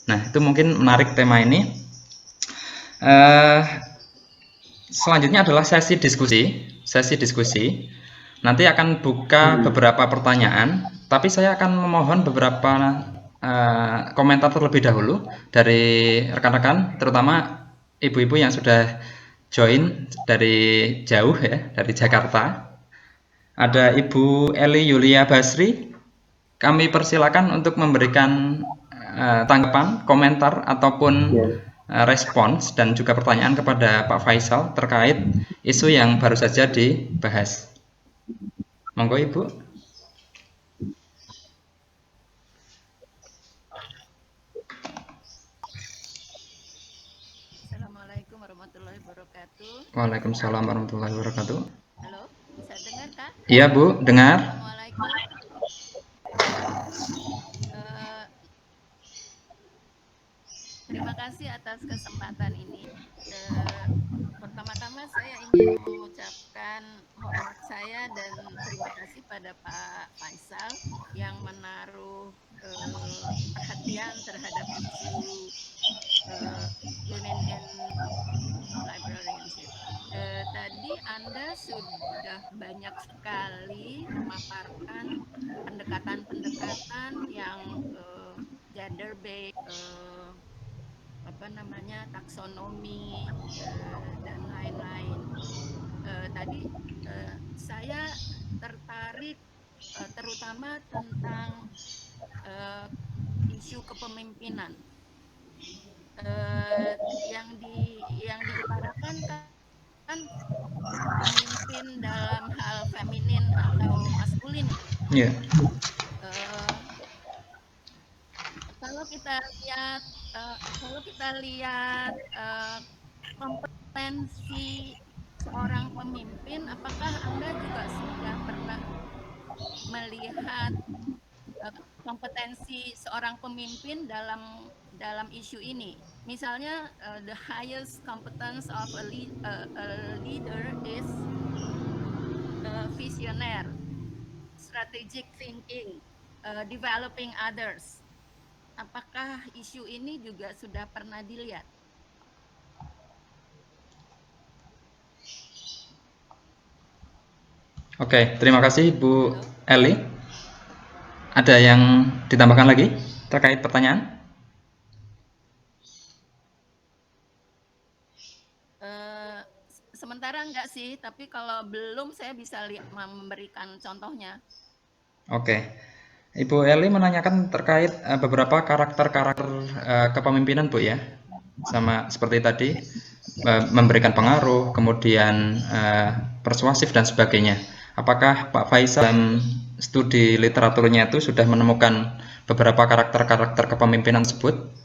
Nah, itu mungkin menarik tema ini. Selanjutnya adalah sesi diskusi. Nanti akan buka beberapa pertanyaan, tapi saya akan memohon beberapa komentar terlebih dahulu dari rekan-rekan, terutama ibu-ibu yang sudah join dari jauh ya, dari Jakarta. Ada Ibu Eli Yulia Basri. Kami persilakan untuk memberikan tanggapan, komentar, ataupun respons dan juga pertanyaan kepada Pak Faisal terkait isu yang baru saja dibahas. Monggo Ibu. Assalamualaikum warahmatullahi wabarakatuh. Waalaikumsalam warahmatullahi wabarakatuh. Halo, bisa dengar Kak? Iya Bu, dengar. Assalamualaikum. Terima kasih atas kesempatan ini. Pertama-tama saya ingin mengucapkan hormat saya dan terima kasih pada Pak Faisal yang menaruh perhatian terhadap isu women in librarianship. Tadi Anda sudah banyak sekali memaparkan pendekatan-pendekatan yang gender based, taksonomi dan lain-lain. Tadi saya tertarik terutama tentang isu kepemimpinan yang diutarakan kan pemimpin dalam hal feminin atau maskulin. Yeah. Kalau kita lihat kompetensi seorang pemimpin, apakah Anda juga sudah pernah melihat kompetensi seorang pemimpin dalam isu ini? Misalnya, the highest competence of a leader is visionaire, strategic thinking, developing others. Apakah isu ini juga sudah pernah dilihat? Oke, terima kasih Bu Eli. Ada yang ditambahkan lagi terkait pertanyaan? Sementara enggak sih, tapi kalau belum saya bisa memberikan contohnya. Oke. Ibu Eli menanyakan terkait beberapa karakter-karakter kepemimpinan Bu ya, sama seperti tadi memberikan pengaruh, kemudian persuasif dan sebagainya. Apakah Pak Faisal dalam studi literaturnya itu sudah menemukan beberapa karakter-karakter kepemimpinan tersebut?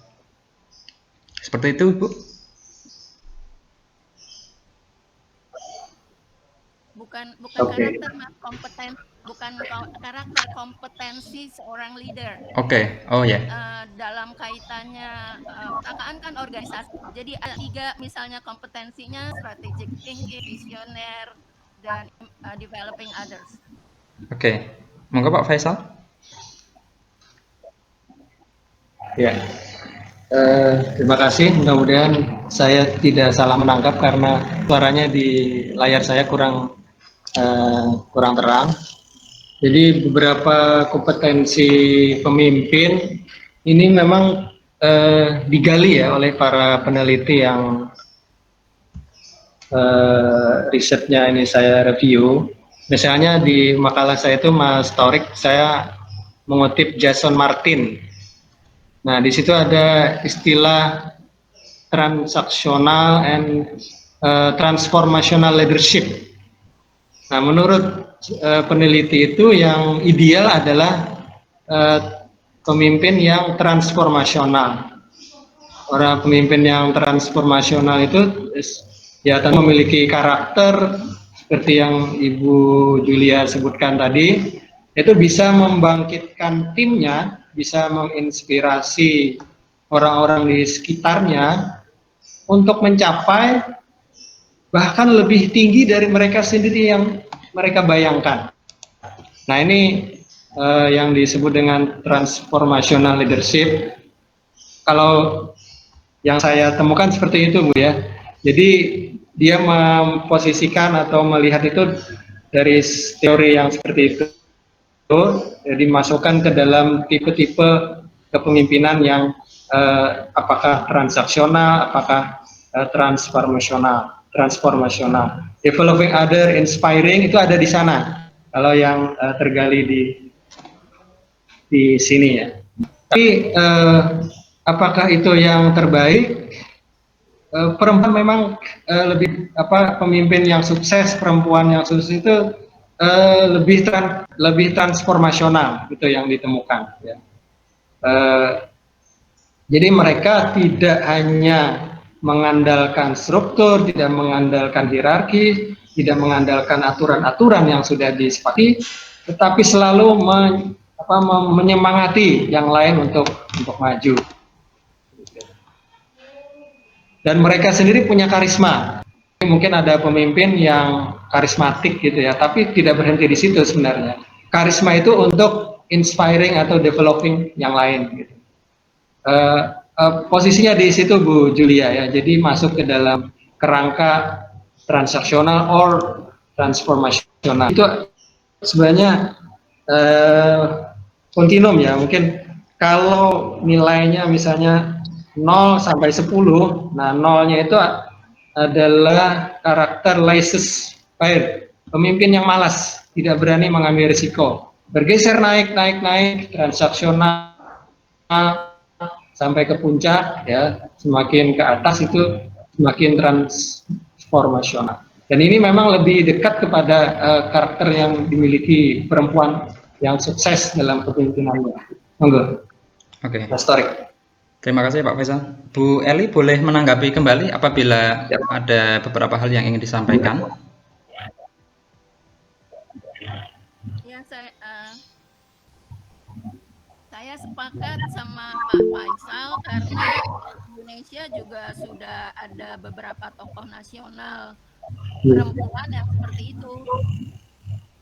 Seperti itu Bu? Bukan karakter, kompetensi. karakter kompetensi seorang leader. Oke, oh ya. Dalam kaitannya KKN kan organisasi. Jadi ada 3 misalnya kompetensinya strategic thinking, visioner, dan developing others. Oke, monggo Pak Faisal. Ya, terima kasih. Mudah-mudahan saya tidak salah menangkap karena suaranya di layar saya kurang terang. Jadi beberapa kompetensi pemimpin ini memang digali ya oleh para peneliti yang risetnya ini saya review. Misalnya di makalah saya itu Mas Torik, saya mengutip Jason Martin. Nah, di situ ada istilah transactional and transformational leadership. Nah, menurut peneliti itu yang ideal adalah pemimpin yang transformasional. Orang pemimpin yang transformasional itu ya tentu memiliki karakter seperti yang Ibu Julia sebutkan tadi, itu bisa membangkitkan timnya, bisa menginspirasi orang-orang di sekitarnya untuk mencapai bahkan lebih tinggi dari mereka sendiri yang mereka bayangkan. Nah, ini yang disebut dengan transformational leadership. Kalau yang saya temukan seperti itu, Bu ya. Jadi dia memposisikan atau melihat itu dari teori yang seperti itu. Jadi masukkan ke dalam tipe-tipe kepemimpinan yang apakah transaksional, apakah transformasional. Developing other, inspiring itu ada di sana. Kalau yang tergali di sini ya. Tapi apakah itu yang terbaik? Perempuan memang pemimpin yang sukses, perempuan yang sukses itu lebih transformasional itu yang ditemukan. Ya. Jadi mereka tidak hanya mengandalkan struktur, tidak mengandalkan hierarki, tidak mengandalkan aturan-aturan yang sudah disepakati, tetapi selalu menyemangati yang lain untuk maju. Dan mereka sendiri punya karisma. Mungkin ada pemimpin yang karismatik gitu ya, tapi tidak berhenti di situ sebenarnya. Karisma itu untuk inspiring atau developing yang lain. Gitu. Posisinya di situ Bu Julia ya, jadi masuk ke dalam kerangka transaksional or transformasional. Itu sebenarnya kontinum ya, mungkin kalau nilainya misalnya 0 sampai 10, nah 0-nya itu adalah karakter laissez faire, pemimpin yang malas, tidak berani mengambil risiko, bergeser naik, transaksional sampai ke puncak ya, semakin ke atas itu semakin transformasional. Dan ini memang lebih dekat kepada karakter yang dimiliki perempuan yang sukses dalam kepemimpinannya. Monggo. Oke. Mas Torik. Terima kasih Pak Faisal. Bu Eli boleh menanggapi kembali apabila ada beberapa hal yang ingin disampaikan. Ya, saya sepakat sama Pak Faisal karena Indonesia juga sudah ada beberapa tokoh nasional perempuan yang seperti itu.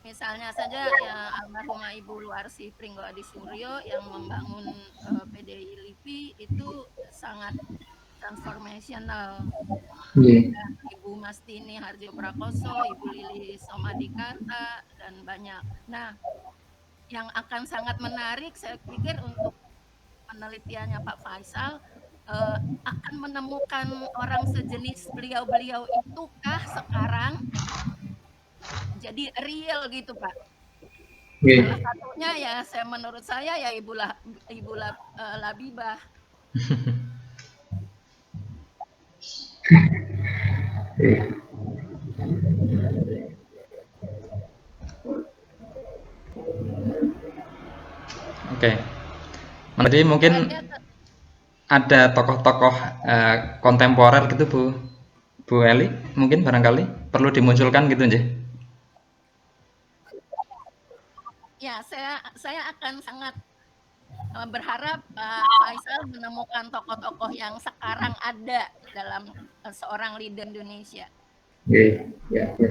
Misalnya saja ya almarhumah Ibu Luarsi Pringgo Adi Suryo yang membangun PDI LIPI itu sangat transformational. Ibu Mastini Harjo Prakoso, Ibu Lili Somadikata, dan banyak. Nah, yang akan sangat menarik saya pikir untuk penelitiannya Pak Faisal akan menemukan orang sejenis beliau-beliau itukah sekarang jadi real gitu Pak. Salah satunya ya menurut saya ya Ibu Labibah. Oke. Jadi mungkin ada tokoh-tokoh kontemporer gitu Bu Eli, mungkin barangkali perlu dimunculkan gitu aja. Ya, saya akan sangat berharap Pak Faisal menemukan tokoh-tokoh yang sekarang ada dalam seorang leader Indonesia. Oke, ya, ya.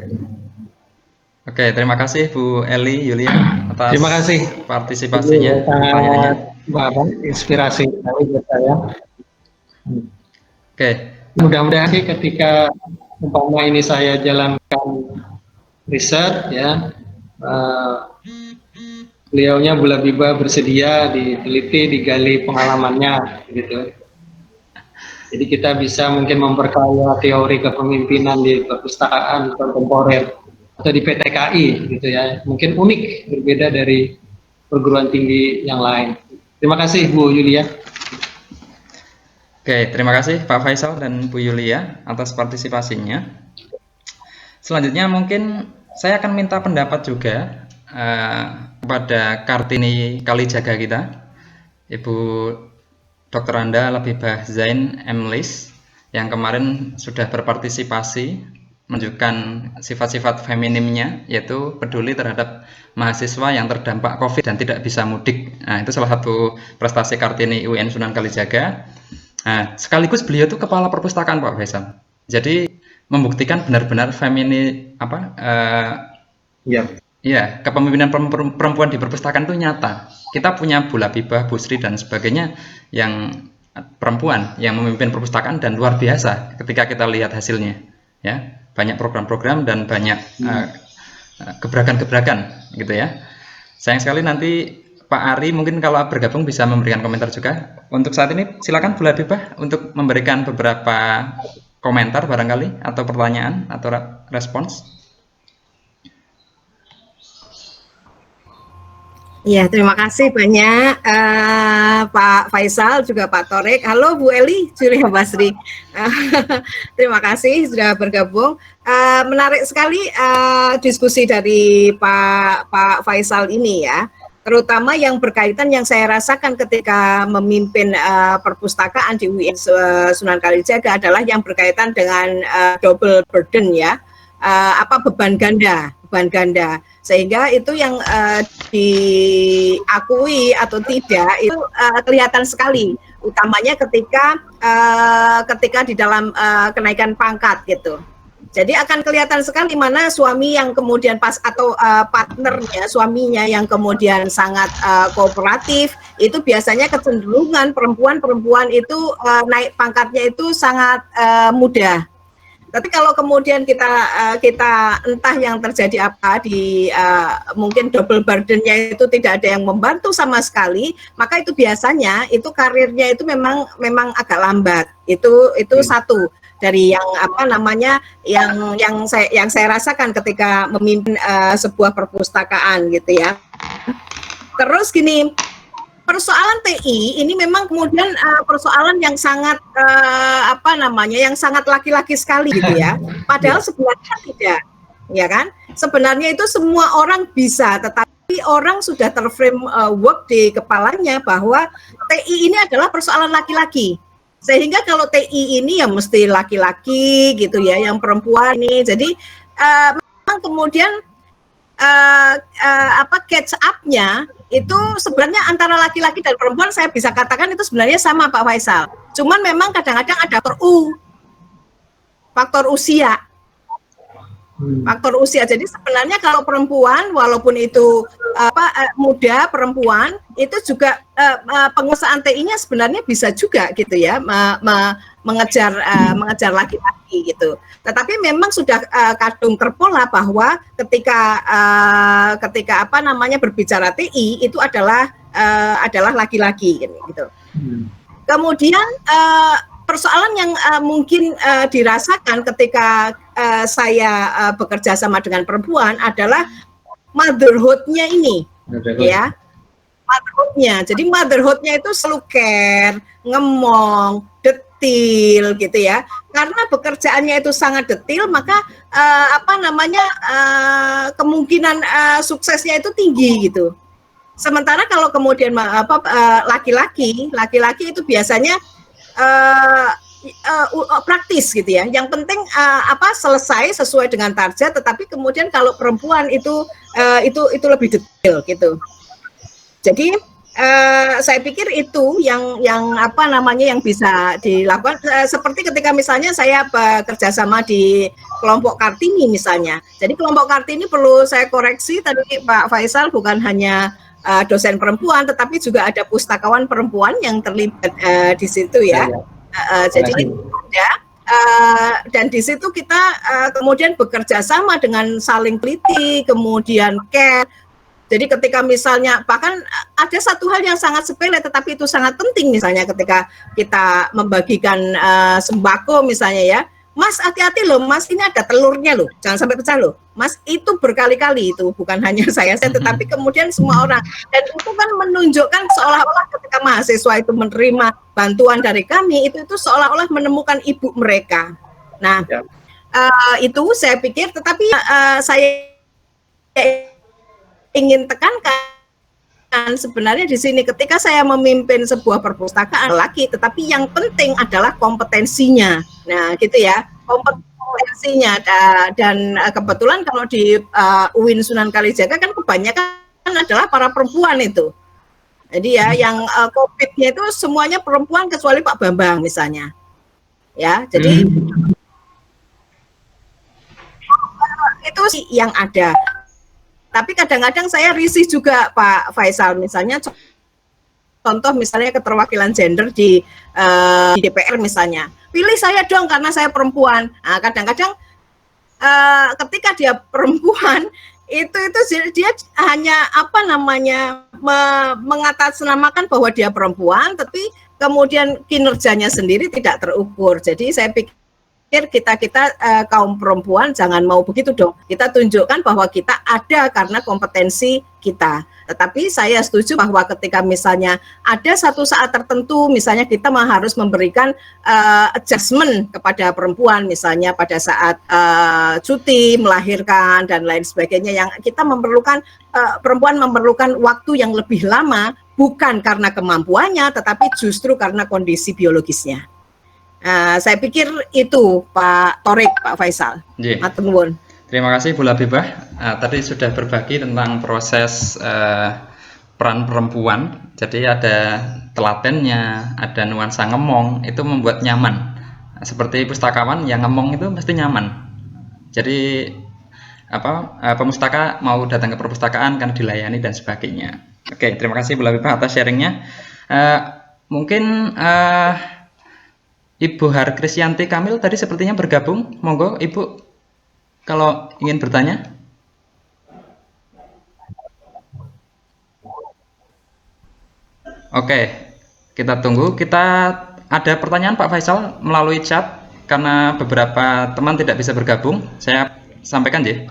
Oke, terima kasih Bu Eli Yulia atas Terima kasih. partisipasinya, pertanyaannya. Sangat inspirasi sekali buat saya. Oke, Mudah-mudahan sih ketika umpama ini saya jalankan riset ya, beliaunya Bula-Biba bersedia diteliti, digali pengalamannya gitu. Jadi kita bisa mungkin memperkaya teori kepemimpinan di perpustakaan kontemporer atau di PTKI gitu ya. Mungkin unik, berbeda dari perguruan tinggi yang lain. Terima kasih Bu Yulia. Oke, terima kasih Pak Faisal dan Bu Yulia atas partisipasinya. Selanjutnya mungkin saya akan minta pendapat juga kepada Kartini Kalijaga kita, Ibu Dr. Anda Labibah Zain Emlis, yang kemarin sudah berpartisipasi menunjukkan sifat-sifat feminimnya, yaitu peduli terhadap mahasiswa yang terdampak COVID dan tidak bisa mudik. Nah, itu salah satu prestasi Kartini UIN Sunan Kalijaga. Nah, sekaligus beliau itu kepala perpustakaan Pak Faisal. Jadi membuktikan benar-benar ya, kepemimpinan perempuan di perpustakaan itu nyata. Kita punya Bu Labibah, Bu Sri dan sebagainya yang perempuan yang memimpin perpustakaan dan luar biasa ketika kita lihat hasilnya. Ya, banyak program-program dan banyak gebrakan-gebrakan gitu ya. Sayang sekali nanti Pak Ari mungkin kalau bergabung bisa memberikan komentar juga. Untuk saat ini silakan Bu Labibah untuk memberikan beberapa komentar barangkali atau pertanyaan atau respons. Ya, terima kasih banyak Pak Faisal, juga Pak Torek. Halo Bu Eli, Julia Basri. Terima kasih sudah bergabung. Menarik sekali diskusi dari Pak Faisal ini ya. Terutama yang berkaitan yang saya rasakan ketika memimpin perpustakaan di UIN Sunan Kalijaga adalah yang berkaitan dengan double burden ya. Beban ganda. Sehingga itu yang diakui atau tidak itu kelihatan sekali, utamanya ketika di dalam kenaikan pangkat gitu. Jadi akan kelihatan sekali mana suami yang kemudian partnernya, suaminya yang kemudian sangat kooperatif, itu biasanya kecenderungan perempuan itu naik pangkatnya itu sangat mudah. Tapi kalau kemudian kita entah yang terjadi apa di mungkin double burden-nya itu tidak ada yang membantu sama sekali, maka itu biasanya itu karirnya itu memang agak lambat. Itu satu dari yang saya rasakan ketika memimpin sebuah perpustakaan gitu ya. Terus gini, persoalan TI ini memang kemudian persoalan yang sangat yang sangat laki-laki sekali gitu ya. Padahal sebenarnya tidak, ya kan? Sebenarnya itu semua orang bisa, tetapi orang sudah terframe work di kepalanya bahwa TI ini adalah persoalan laki-laki. Sehingga kalau TI ini ya mesti laki-laki gitu ya, yang perempuan ini. Jadi memang kemudian catch up-nya itu sebenarnya antara laki-laki dan perempuan saya bisa katakan itu sebenarnya sama Pak Faisal. Cuman memang kadang-kadang ada faktor usia. Faktor usia. Jadi sebenarnya kalau perempuan walaupun itu muda perempuan itu juga penguasaan TI-nya sebenarnya bisa juga gitu ya mengejar laki-laki gitu. Tetapi memang sudah kadung terpola bahwa ketika berbicara TI itu adalah laki-laki gitu. Kemudian persoalan yang mungkin dirasakan ketika saya bekerja sama dengan perempuan adalah motherhood-nya ini, ya. Motherhood-nya. Jadi motherhood-nya itu selalu care, ngemong, detil gitu ya. Karena pekerjaannya itu sangat detil, maka kemungkinan suksesnya itu tinggi gitu. Sementara kalau kemudian laki-laki itu biasanya praktis gitu ya. Yang penting selesai sesuai dengan target. Tetapi kemudian kalau perempuan itu lebih detail gitu. Jadi saya pikir itu yang yang bisa dilakukan. Seperti ketika misalnya saya bekerja sama di kelompok Kartini misalnya. Jadi kelompok Kartini perlu saya koreksi tadi Pak Faisal, bukan hanya dosen perempuan, tetapi juga ada pustakawan perempuan yang terlibat di situ ya. Jadi ada dan di situ kita kemudian bekerja sama dengan saling teliti, kemudian care. Jadi ketika misalnya bahkan ada satu hal yang sangat sepele tetapi itu sangat penting, misalnya ketika kita membagikan sembako misalnya ya, Mas hati-hati loh Mas, ini ada telurnya loh, jangan sampai pecah loh Mas, itu berkali-kali, itu bukan hanya saya tetapi kemudian semua orang, dan itu kan menunjukkan seolah-olah ketika mahasiswa itu menerima bantuan dari kami, itu seolah-olah menemukan ibu mereka. Nah itu saya pikir, tetapi saya ingin tekankan sebenarnya di sini ketika saya memimpin sebuah perpustakaan lagi, tetapi yang penting adalah kompetensinya. Nah, gitu ya, kompetensinya. Dan kebetulan kalau di UIN Sunan Kalijaga kan kebanyakan adalah para perempuan itu. Jadi ya, yang COVID-nya itu semuanya perempuan kecuali Pak Bambang misalnya. Ya, jadi itu sih yang ada. Tapi kadang-kadang saya risih juga Pak Faisal, misalnya contoh misalnya keterwakilan gender di DPR misalnya, pilih saya dong karena saya perempuan. Nah, kadang-kadang ketika dia perempuan itu dia hanya mengatasnamakan bahwa dia perempuan, tapi kemudian kinerjanya sendiri tidak terukur. Jadi saya pikir kita kaum perempuan jangan mau begitu dong. Kita tunjukkan bahwa kita ada karena kompetensi kita. Tetapi saya setuju bahwa ketika misalnya ada satu saat tertentu, misalnya kita harus memberikan adjustment kepada perempuan, misalnya pada saat cuti, melahirkan dan lain sebagainya, yang kita memerlukan perempuan memerlukan waktu yang lebih lama, bukan karena kemampuannya, tetapi justru karena kondisi biologisnya. Saya pikir itu Pak Torik, Pak Faisal. Matur nuwun. Terima kasih Bu Labibah. Tadi sudah berbagi tentang proses peran perempuan. Jadi ada telatennya, ada nuansa ngemong, itu membuat nyaman. Seperti pustakawan yang ngemong itu mesti nyaman. Jadi pemustaka mau datang ke perpustakaan kan dilayani dan sebagainya. Oke, terima kasih Bu Labibah atas sharingnya. Mungkin Ibu Harkrisyanti Kamil tadi sepertinya bergabung. Monggo Ibu kalau ingin bertanya. Oke, kita tunggu. Kita ada pertanyaan Pak Faisal melalui chat karena beberapa teman tidak bisa bergabung. Saya sampaikan ya.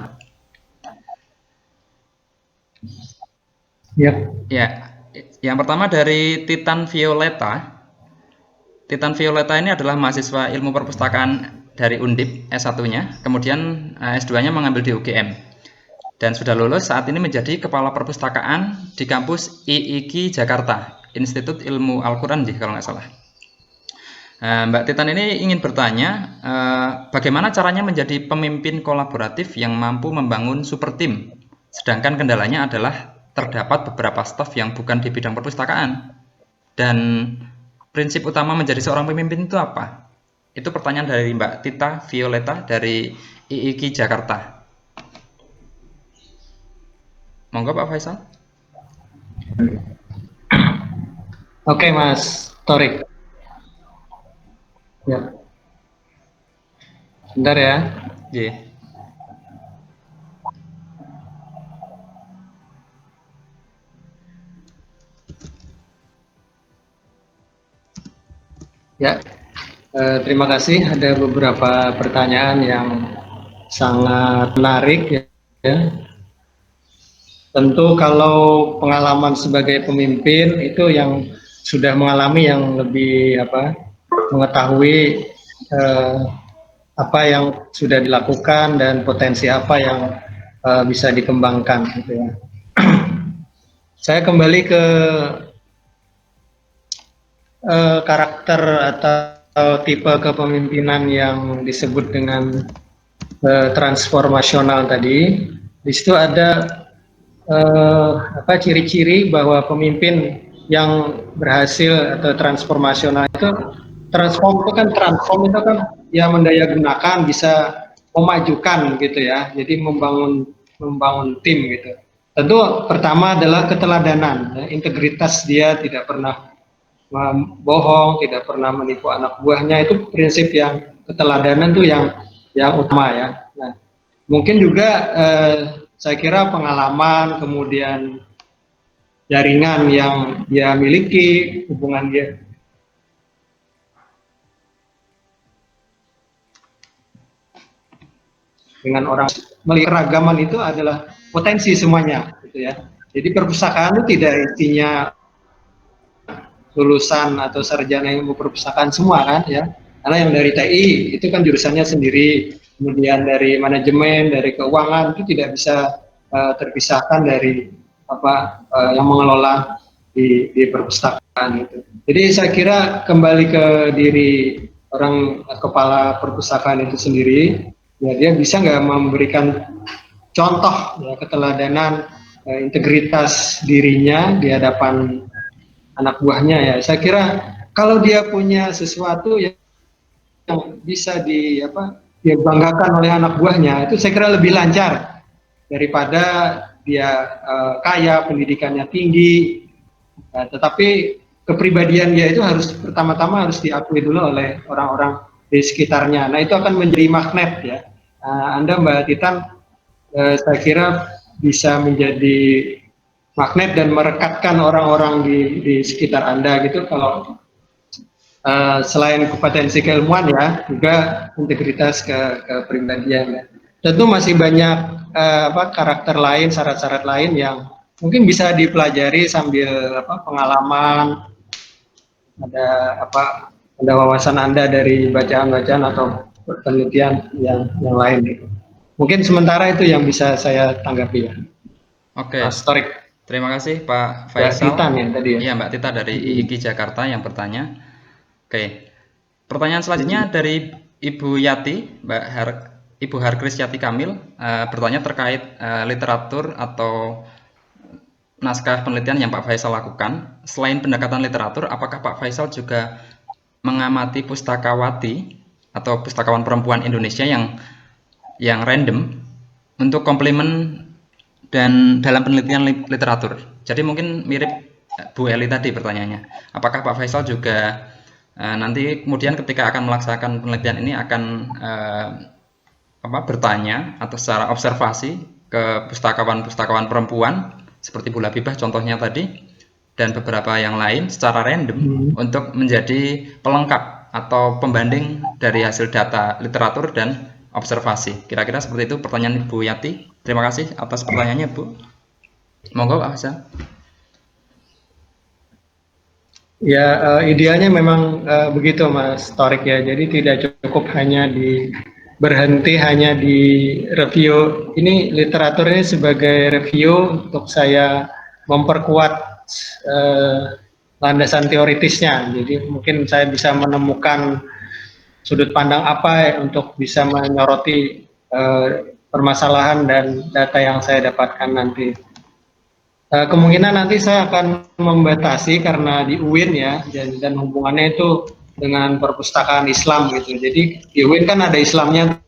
Ya, yang pertama dari Titan Violeta. Titan Violeta ini adalah mahasiswa ilmu perpustakaan dari Undip S1-nya, kemudian S2-nya mengambil di UGM. Dan sudah lulus, saat ini menjadi kepala perpustakaan di kampus IIKI Jakarta, Institut Ilmu Al-Quran kalau nggak salah. Mbak Titan ini ingin bertanya, bagaimana caranya menjadi pemimpin kolaboratif yang mampu membangun super tim, sedangkan kendalanya adalah terdapat beberapa staf yang bukan di bidang perpustakaan. Dan prinsip utama menjadi seorang pemimpin itu apa? Itu pertanyaan dari Mbak Tita Violeta dari IIKI Jakarta. Monggo Pak Faisal. Oke Mas Torik. Ya. Bentar ya. Yeah. Ya, terima kasih. Ada beberapa pertanyaan yang sangat menarik ya. Tentu kalau pengalaman sebagai pemimpin itu yang sudah mengalami, yang lebih mengetahui apa yang sudah dilakukan dan potensi apa yang bisa dikembangkan gitu ya. Saya kembali ke karakter atau tipe kepemimpinan yang disebut dengan transformasional tadi, di situ ada ciri-ciri bahwa pemimpin yang berhasil atau transformasional itu transform itu kan ya mendayagunakan, bisa memajukan gitu ya. Jadi membangun tim gitu. Tentu pertama adalah keteladanan, ya, integritas, dia tidak pernah bohong, tidak pernah menipu anak buahnya. Itu prinsip yang keteladanan tuh yang utama ya. Nah, mungkin juga saya kira pengalaman, kemudian jaringan yang dia miliki, hubungan dia dengan orang, melihat keragaman itu adalah potensi semuanya gitu ya. Jadi perpustakaan itu tidak isinya lulusan atau sarjana ilmu perpustakaan semua kan ya, karena yang dari TI itu kan jurusannya sendiri, kemudian dari manajemen, dari keuangan, itu tidak bisa terpisahkan dari yang mengelola di perpustakaan itu. Jadi saya kira kembali ke diri orang kepala perpustakaan itu sendiri, ya dia bisa nggak memberikan contoh ya, keteladanan, integritas dirinya di hadapan anak buahnya ya. Saya kira kalau dia punya sesuatu yang bisa dia banggakan oleh anak buahnya, itu saya kira lebih lancar daripada dia kaya, pendidikannya tinggi, tetapi kepribadian dia itu harus pertama-tama harus diakui dulu oleh orang-orang di sekitarnya. Nah, itu akan menjadi magnet ya. Anda Mbak Titan, saya kira bisa menjadi magnet dan merekatkan orang-orang di sekitar Anda gitu, kalau selain kompetensi keilmuan ya, juga integritas kepribadian ya. Tentu masih banyak karakter lain, syarat-syarat lain yang mungkin bisa dipelajari sambil pengalaman, ada wawasan Anda dari bacaan-bacaan atau penelitian yang lain gitu. Mungkin sementara itu yang bisa saya tanggapi ya. Oke. Storik. Terima kasih Pak Faisal. Mbak Tita ya tadi ya. Iya, Mbak Tita dari IIKI Jakarta yang bertanya. Oke. Pertanyaan selanjutnya dari Ibu Yati, Ibu Harkris Yati Kamil, bertanya terkait literatur atau naskah penelitian yang Pak Faisal lakukan. Selain pendekatan literatur, apakah Pak Faisal juga mengamati pustakawati atau pustakawan perempuan Indonesia yang random untuk komplement dan dalam penelitian literatur? Jadi mungkin mirip Bu Eli tadi pertanyaannya. Apakah Pak Faisal juga nanti kemudian ketika akan melaksanakan penelitian ini akan bertanya atau secara observasi ke pustakawan-pustakawan perempuan seperti Bu Labibah contohnya tadi dan beberapa yang lain secara random untuk menjadi pelengkap atau pembanding dari hasil data literatur dan observasi. Kira-kira seperti itu pertanyaan Ibu Yati. Terima kasih atas pertanyaannya, Bu. Monggo, Pak Faisal. Ya, idealnya memang begitu, Mas Torik ya. Jadi tidak cukup berhenti hanya di review. Ini literatur ini sebagai review untuk saya memperkuat landasan teoritisnya. Jadi mungkin saya bisa menemukan sudut pandang apa untuk bisa menyoroti permasalahan dan data yang saya dapatkan nanti. Kemungkinan nanti saya akan membatasi karena di UIN ya, dan hubungannya itu dengan perpustakaan Islam gitu. Jadi di UIN kan ada Islamnya,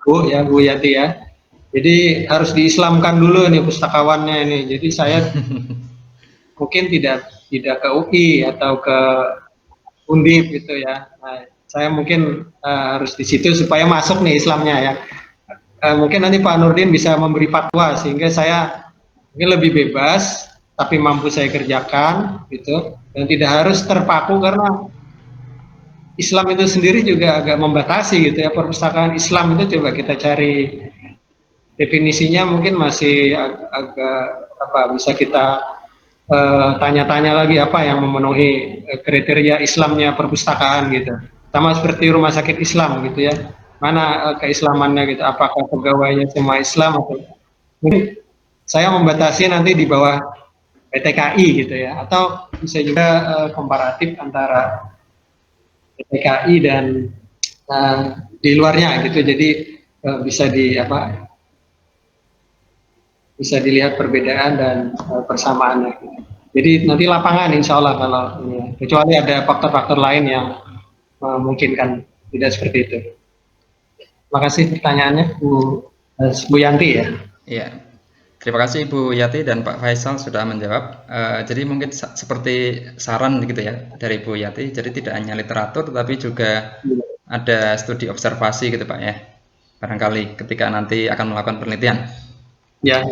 Bu Yati ya. Jadi harus diislamkan dulu nih pustakawannya ini. Jadi saya mungkin tidak ke UI atau ke Undip gitu ya. Nah, saya mungkin harus di situ supaya masuk nih Islamnya ya. Mungkin nanti Pak Nurdin bisa memberi fatwa sehingga saya mungkin lebih bebas, tapi mampu saya kerjakan gitu, dan tidak harus terpaku karena Islam itu sendiri juga agak membatasi gitu ya. Perpustakaan Islam itu coba kita cari definisinya mungkin masih agak bisa kita tanya-tanya lagi apa yang memenuhi kriteria Islamnya perpustakaan gitu. Sama seperti rumah sakit Islam gitu ya, mana keislamannya gitu, apakah pegawainya semua Islam atau mungkin saya membatasi nanti di bawah PTKI gitu ya, atau bisa juga komparatif antara PKI dan di luarnya gitu. Jadi bisa bisa dilihat perbedaan dan persamaannya. Gitu. Jadi nanti lapangan insya Allah kalau kecuali ada faktor-faktor lain yang memungkinkan tidak seperti itu. Terima kasih pertanyaannya Bu Yanti ya. Iya. Terima kasih Bu Yati dan Pak Faisal sudah menjawab. Jadi mungkin seperti saran gitu ya dari Bu Yati. Jadi tidak hanya literatur, tetapi juga ada studi observasi gitu Pak ya. Barangkali ketika nanti akan melakukan penelitian. Ya.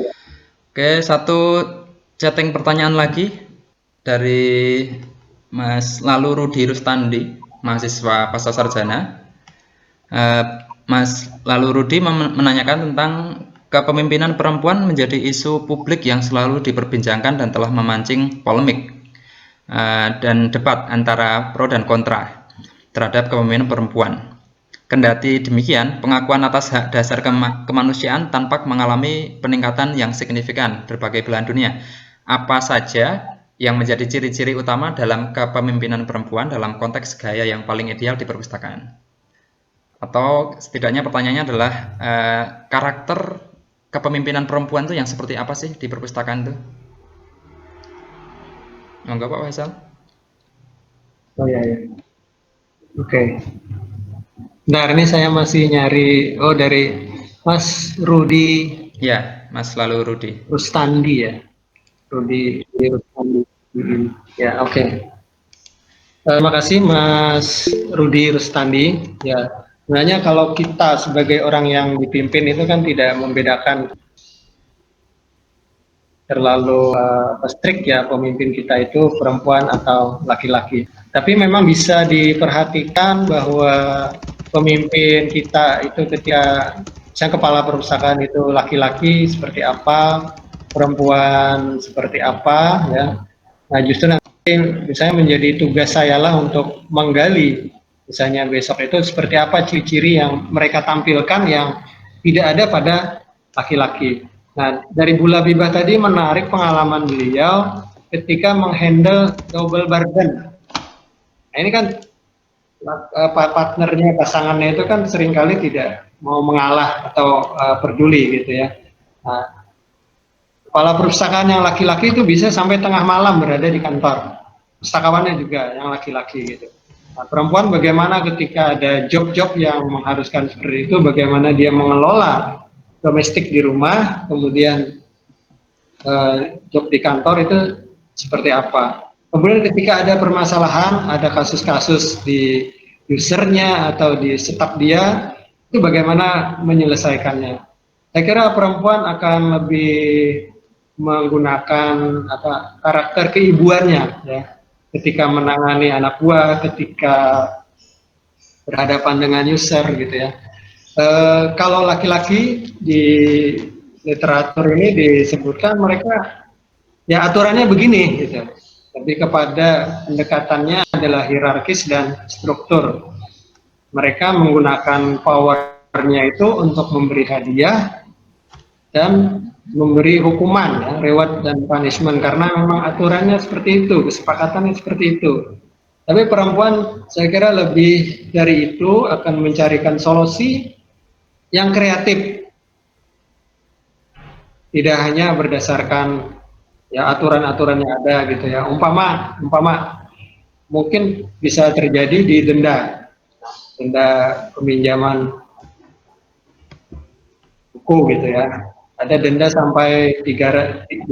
Oke, satu chatting pertanyaan lagi dari Mas Lalu Rudi Rustandi, mahasiswa pascasarjana. Mas Lalu Rudi menanyakan tentang kepemimpinan perempuan menjadi isu publik yang selalu diperbincangkan dan telah memancing polemik dan debat antara pro dan kontra terhadap kepemimpinan perempuan. Kendati demikian, pengakuan atas hak dasar kemanusiaan tampak mengalami peningkatan yang signifikan berbagai belahan dunia. Apa saja yang menjadi ciri-ciri utama dalam kepemimpinan perempuan dalam konteks gaya yang paling ideal di perpustakaan? Atau setidaknya pertanyaannya adalah karakter kepemimpinan perempuan itu yang seperti apa sih di perpustakaan itu? Monggo Pak Faisal. Oh ya. Oke. Nah, ini saya masih nyari dari Mas Rudi. Ya, Mas Lalu Rudi. Rustandi ya. Rudi Rustandi. Ya, oke. Terima kasih Mas Rudi Rustandi. Ya, sebenarnya kalau kita sebagai orang yang dipimpin itu kan tidak membedakan terlalu strict ya pemimpin kita itu perempuan atau laki-laki. Tapi memang bisa diperhatikan bahwa pemimpin kita itu ketika misalnya kepala perpustakaan itu laki-laki seperti apa, perempuan seperti apa ya. Nah, justru nanti misalnya menjadi tugas saya lah untuk menggali misalnya besok itu seperti apa ciri-ciri yang mereka tampilkan yang tidak ada pada laki-laki. Nah, dari Bu Labibah tadi menarik pengalaman beliau ketika menghandle double burden. Nah, ini kan partnernya, pasangannya itu kan seringkali tidak mau mengalah atau peduli gitu ya. Nah, kepala perpustakaan yang laki-laki itu bisa sampai tengah malam berada di kantor. Pustakawannya juga yang laki-laki gitu. Nah, perempuan bagaimana ketika ada job-job yang mengharuskan seperti itu, bagaimana dia mengelola domestik di rumah, kemudian job di kantor itu seperti apa. Kemudian ketika ada permasalahan, ada kasus-kasus di usernya atau di staf dia, itu bagaimana menyelesaikannya. Saya kira perempuan akan lebih menggunakan karakter keibuannya ya, ketika menangani anak buah, ketika berhadapan dengan user gitu ya. Kalau laki-laki di literatur ini disebutkan mereka ya aturannya begini gitu, tapi kepada pendekatannya adalah hierarkis dan struktur. Mereka menggunakan powernya itu untuk memberi hadiah dan memberi hukuman ya, reward dan punishment karena memang aturannya seperti itu, kesepakatannya seperti itu. Tapi perempuan saya kira lebih dari itu akan mencarikan solusi yang kreatif, tidak hanya berdasarkan ya aturan-aturan yang ada gitu ya. Umpama mungkin bisa terjadi di denda peminjaman buku gitu ya. Ada denda sampai 200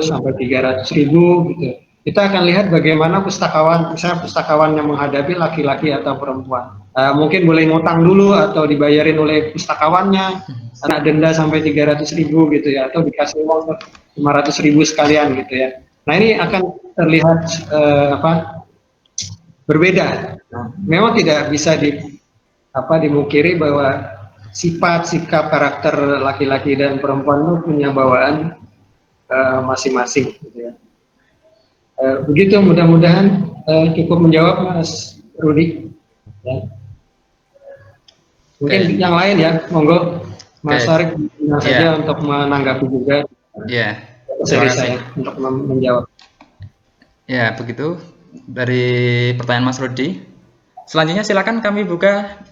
sampai 300 ribu gitu. Kita akan lihat bagaimana pustakawan, misalnya pustakawan yang menghadapi laki-laki atau perempuan. Mungkin boleh ngutang dulu atau dibayarin oleh pustakawannya, anak denda sampai 300 ribu gitu ya, atau dikasih uang 500 ribu sekalian gitu ya. Nah, ini akan terlihat berbeda. Nah, memang tidak bisa dimungkiri bahwa sifat, sikap, karakter laki-laki dan perempuan itu punya bawaan masing-masing gitu ya. Begitu, mudah-mudahan cukup menjawab Mas Rudi ya. Mungkin yang lain ya, monggo Mas Sarif saja untuk menanggapi juga seri saya untuk menjawab. Ya, begitu dari pertanyaan Mas Rudi. Selanjutnya silakan kami buka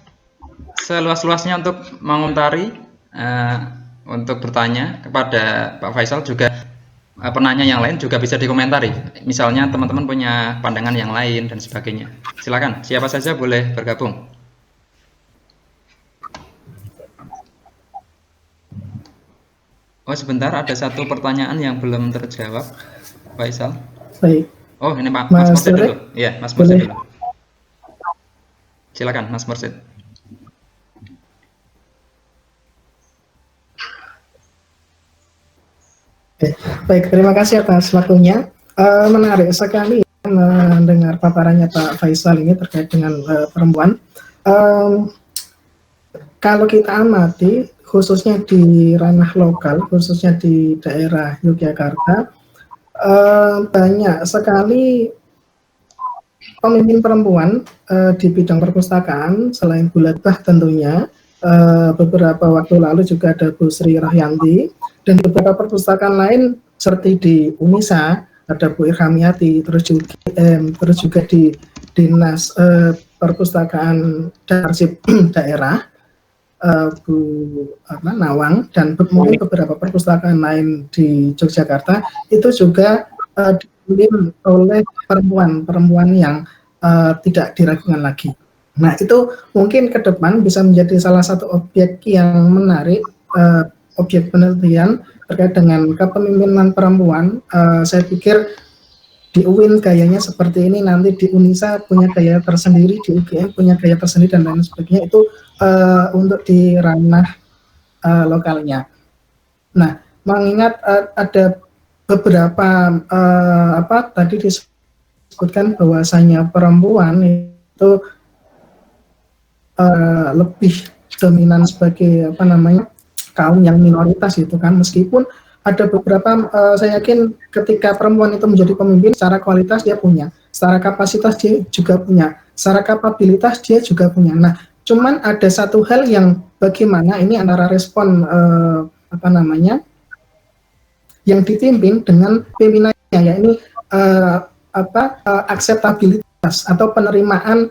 seluas-luasnya untuk mengomentari, untuk bertanya kepada Pak Faisal. Juga penanya yang lain juga bisa dikomentari. Misalnya teman-teman punya pandangan yang lain dan sebagainya. Silakan, siapa saja boleh bergabung. Oh, sebentar, ada satu pertanyaan yang belum terjawab, Faisal. Baik. Oh, ini Mas Mas Mursid Torek? dulu. Iya, Mas Mursid Boleh. dulu. Silakan, Mas Mursid. Oke. Baik, terima kasih atas waktunya. Menarik sekali mendengar paparannya Pak Faisal ini terkait dengan perempuan. Kalau kita amati, khususnya di ranah lokal, khususnya di daerah Yogyakarta, banyak sekali pemimpin perempuan di bidang perpustakaan, selain Bu Latbah tentunya. Beberapa waktu lalu juga ada Bu Sri Rahyanti, dan beberapa perpustakaan lain seperti di Unisa ada Bu Irhamiati, terus juga di Dinas Perpustakaan dan Arsip Daerah Bu Nawang, dan mungkin beberapa perpustakaan lain di Yogyakarta itu juga dipimpin oleh perempuan yang tidak diragukan lagi. Nah, itu mungkin ke depan bisa menjadi salah satu objek yang menarik, objek penelitian terkait dengan kepemimpinan perempuan. Saya pikir di UIN gayanya seperti ini, nanti di Unisa punya gaya tersendiri, di UGM punya gaya tersendiri, dan lain sebagainya. Itu untuk di ranah lokalnya. Nah, mengingat ada beberapa tadi disebutkan bahwasanya perempuan itu lebih dominan sebagai kaum yang minoritas itu kan, meskipun ada beberapa saya yakin ketika perempuan itu menjadi pemimpin, secara kualitas dia punya, secara kapasitas dia juga punya, secara kapabilitas dia juga punya. Nah, cuman ada satu hal yang bagaimana ini antara respon yang dipimpin dengan pimpinannya, ya ini akseptabilitas atau penerimaan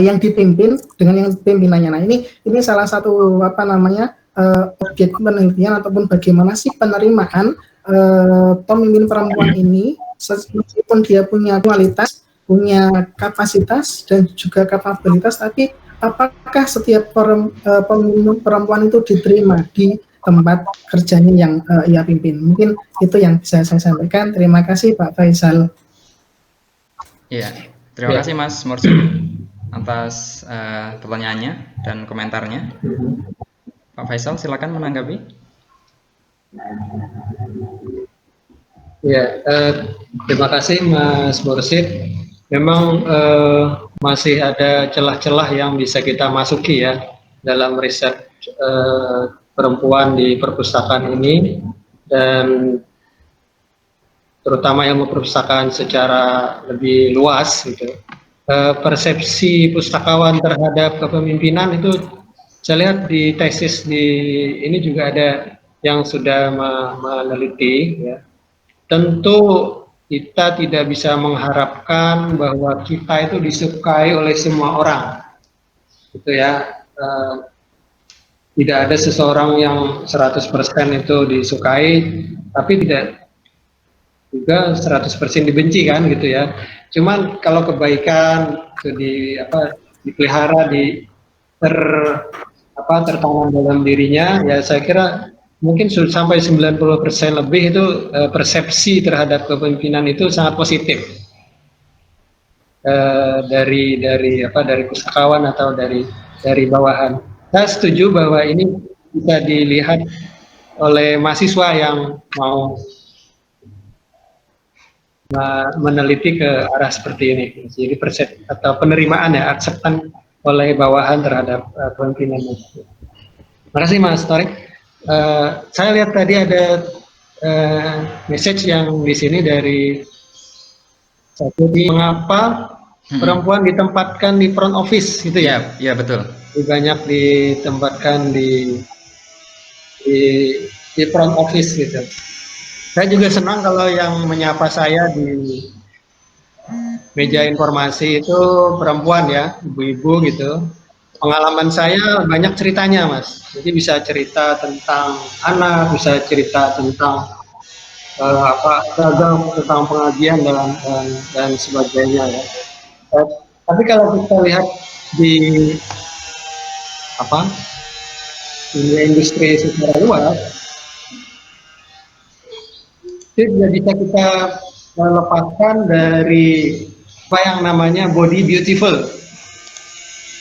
yang dipimpin dengan yang pimpinannya. Nah, ini salah satu objek penelitian ataupun bagaimana sih penerimaan pemimpin perempuan ini, meskipun dia punya kualitas, punya kapasitas dan juga kapabilitas, tapi apakah setiap pemimpin perempuan itu diterima di tempat kerjanya yang ia pimpin? Mungkin itu yang bisa saya sampaikan. Terima kasih Pak Faisal. Iya, terima kasih Mas Mursid atas pertanyaannya dan komentarnya. Pak Faisal, silakan menanggapi. Ya, terima kasih Mas Mursid. Memang masih ada celah-celah yang bisa kita masuki ya dalam riset perempuan di perpustakaan ini, dan terutama ilmu perpustakaan secara lebih luas gitu. Persepsi pustakawan terhadap kepemimpinan itu saya lihat di tesis di ini juga ada yang sudah meneliti ya. Tentu kita tidak bisa mengharapkan bahwa kita itu disukai oleh semua orang gitu ya. Tidak ada seseorang yang 100% itu disukai, tapi tidak juga 100% dibenci kan gitu ya. Cuman kalau kebaikan itu dipelihara, tertanam dalam dirinya, ya saya kira mungkin sampai 90% lebih itu persepsi terhadap kepemimpinan itu sangat positif dari pustakawan atau dari bawahan. Saya setuju bahwa ini bisa dilihat oleh mahasiswa yang mau meneliti ke arah seperti ini. Jadi persepsi atau penerimaan ya, akseptan oleh bawahan terhadap kepemimpinan. Terima kasih Mas Torek. Saya lihat tadi ada message yang di sini dari mengapa perempuan ditempatkan di front office gitu ya? Ya betul. Banyak ditempatkan di front office gitu. Saya juga senang kalau yang menyapa saya di meja informasi itu perempuan ya, ibu-ibu gitu. Pengalaman saya banyak ceritanya, Mas. Jadi bisa cerita tentang anak, bisa cerita tentang dagang, tentang pengajian dan sebagainya ya. Eh, tapi kalau kita lihat di apa dunia industri secara luas, itu tidak bisa kita melepaskan dari apa yang namanya body beautiful.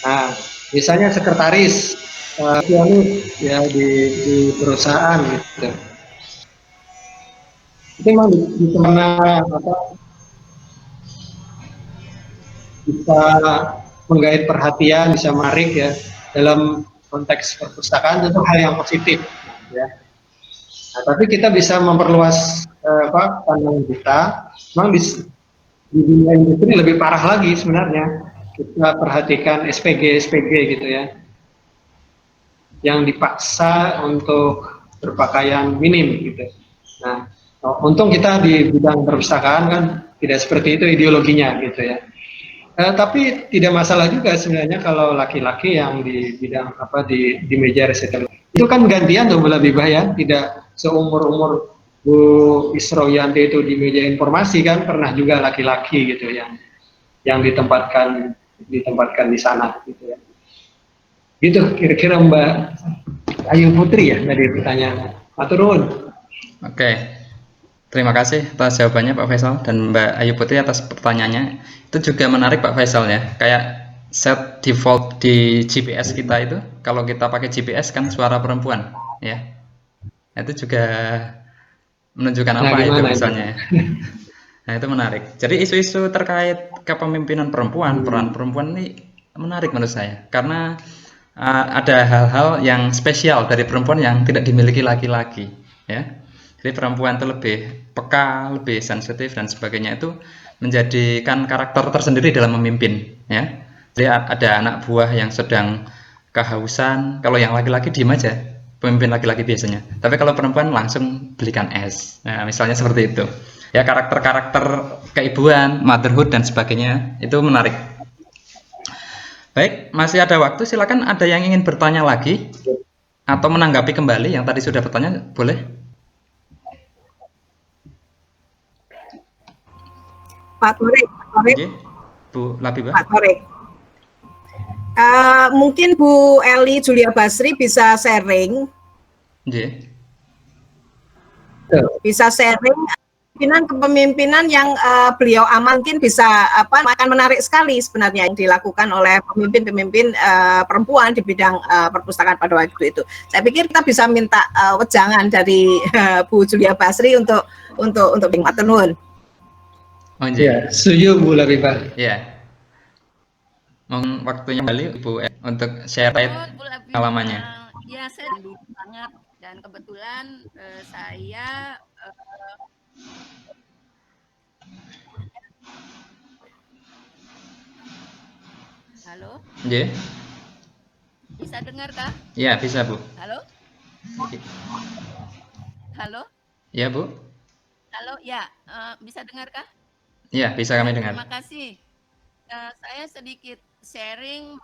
Nah, misalnya sekretaris ya di perusahaan gitu. Itu memang di mana apa bisa menggait perhatian, bisa menarik ya dalam konteks perpustakaan itu hal yang positif ya. Nah, tapi kita bisa memperluas pandangan kita. Memang di dunia industri lebih parah lagi sebenarnya. Kita perhatikan SPG gitu ya, yang dipaksa untuk berpakaian minim gitu. Nah, untung kita di bidang perpustakaan kan tidak seperti itu ideologinya gitu ya. Tapi tidak masalah juga sebenarnya kalau laki-laki yang di bidang di meja resetel itu kan gantian tuh lebih bahaya, tidak seumur-umur Bu Isroyanti itu di meja informasi kan pernah juga laki-laki gitu yang ditempatkan di sana gitu ya. Gitu kira-kira Mbak Ayu Putri ya tadi pertanyaannya. Maturun. Oke, terima kasih atas jawabannya Pak Faisal dan Mbak Ayu Putri atas pertanyaannya. Itu juga menarik Pak Faisal ya. Kayak set default di GPS kita itu, kalau kita pakai GPS kan suara perempuan, ya. Itu juga menunjukkan Nah, apa itu gimana itu? misalnya ya. Nah, itu menarik. Jadi isu-isu terkait kepemimpinan perempuan, peran perempuan ini menarik menurut saya. Karena ada hal-hal yang spesial dari perempuan yang tidak dimiliki laki-laki, ya. Jadi perempuan itu lebih peka, lebih sensitif dan sebagainya, itu menjadikan karakter tersendiri dalam memimpin, ya. Jadi ada anak buah yang sedang kehausan, kalau yang laki-laki diem aja, pemimpin laki-laki biasanya. Tapi kalau perempuan langsung belikan es. Nah, misalnya seperti itu. Ya, karakter-karakter keibuan, motherhood dan sebagainya itu menarik. Baik, masih ada waktu, silakan ada yang ingin bertanya lagi atau menanggapi kembali yang tadi sudah bertanya, boleh? Pak Torik, Oke, Bu Labibah. Pak Torik. Mungkin Bu Eli Julia Basri bisa sharing kepemimpinan yang beliau amalkan bisa akan menarik sekali sebenarnya yang dilakukan oleh pemimpin-pemimpin perempuan di bidang perpustakaan pada waktu itu. Saya pikir kita bisa minta wejangan dari Bu Julia Basri untuk matur. Ya, setuju Bu Labibah. Ya. Mohon waktunya kembali Bu untuk share pengalamannya. Ya, saya dulu banget dan kebetulan saya halo? Nggih. Bisa dengar kah? Iya, bisa Bu. Halo? Halo? Iya Bu. Halo, ya, bisa dengar kah? Iya, bisa kami dengar. Terima kasih. Saya sedikit sharing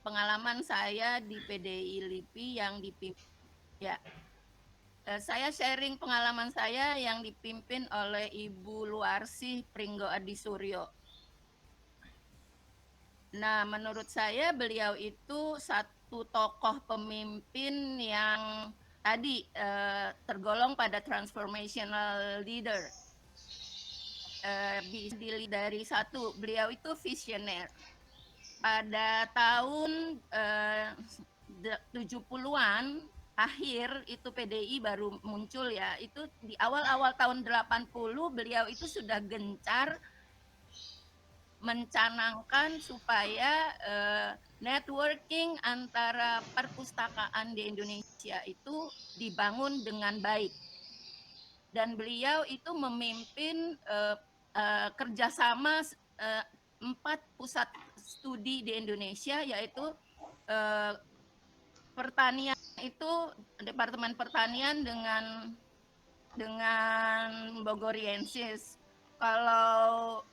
pengalaman saya di PDI LIPI yang dipimpin. Ya, saya sharing pengalaman saya yang dipimpin oleh Ibu Luarsih Pringgo Adi Suryo. Nah, menurut saya beliau itu satu tokoh pemimpin yang tadi tergolong pada transformational leader. Dari satu, beliau itu visioner. Pada tahun 70-an akhir itu PDI baru muncul ya. Itu di awal-awal tahun 80 beliau itu sudah gencar mencanangkan supaya networking antara perpustakaan di Indonesia itu dibangun dengan baik. Dan beliau itu memimpin kerjasama 4 pusat studi di Indonesia, yaitu pertanian itu Departemen Pertanian dengan Bogoriensis. Kalau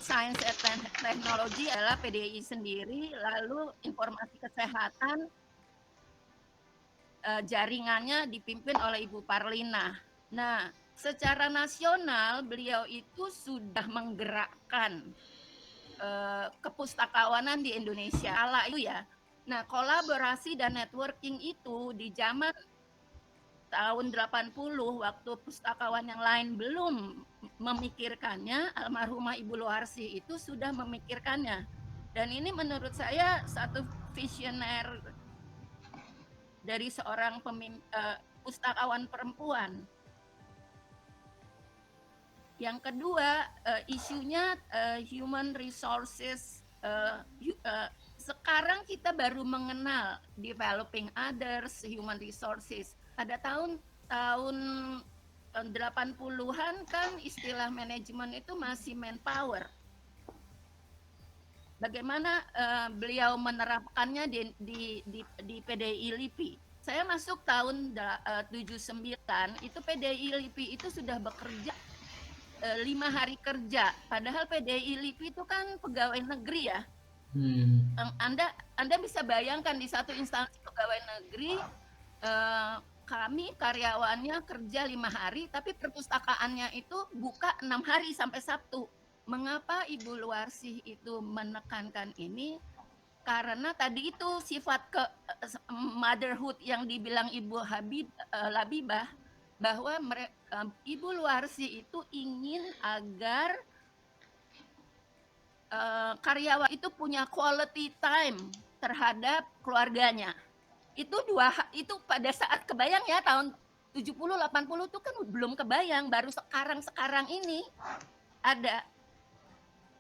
Sains dan teknologi adalah PDI sendiri, lalu informasi kesehatan jaringannya dipimpin oleh Ibu Parlina. Nah, secara nasional beliau itu sudah menggerakkan kepustakawanan di Indonesia. Kala itu ya. Nah, kolaborasi dan networking itu di zaman tahun 80 waktu pustakawan yang lain belum memikirkannya, almarhumah Ibu Luarsih itu sudah memikirkannya. Dan ini menurut saya satu visioner dari seorang pustakawan perempuan. Yang kedua, isunya human resources. Sekarang kita baru mengenal developing others, human resources. Pada tahun 80-an kan istilah manajemen itu masih manpower. Bagaimana beliau menerapkannya di PDI LIPI? Saya masuk tahun 79, itu PDI LIPI itu sudah bekerja 5 hari kerja. Padahal PDI LIPI itu kan pegawai negeri ya. Anda bisa bayangkan di satu instansi pegawai negeri, kami karyawannya kerja 5 hari, tapi perpustakaannya itu buka 6 hari sampai Sabtu. Mengapa Ibu Luarsih itu menekankan ini? Karena tadi itu sifat motherhood yang dibilang Ibu Labibah, bahwa Ibu Luarsih itu ingin agar karyawan itu punya quality time terhadap keluarganya. Itu pada saat kebayang ya, tahun 70-80 itu kan belum kebayang, baru sekarang ini ada.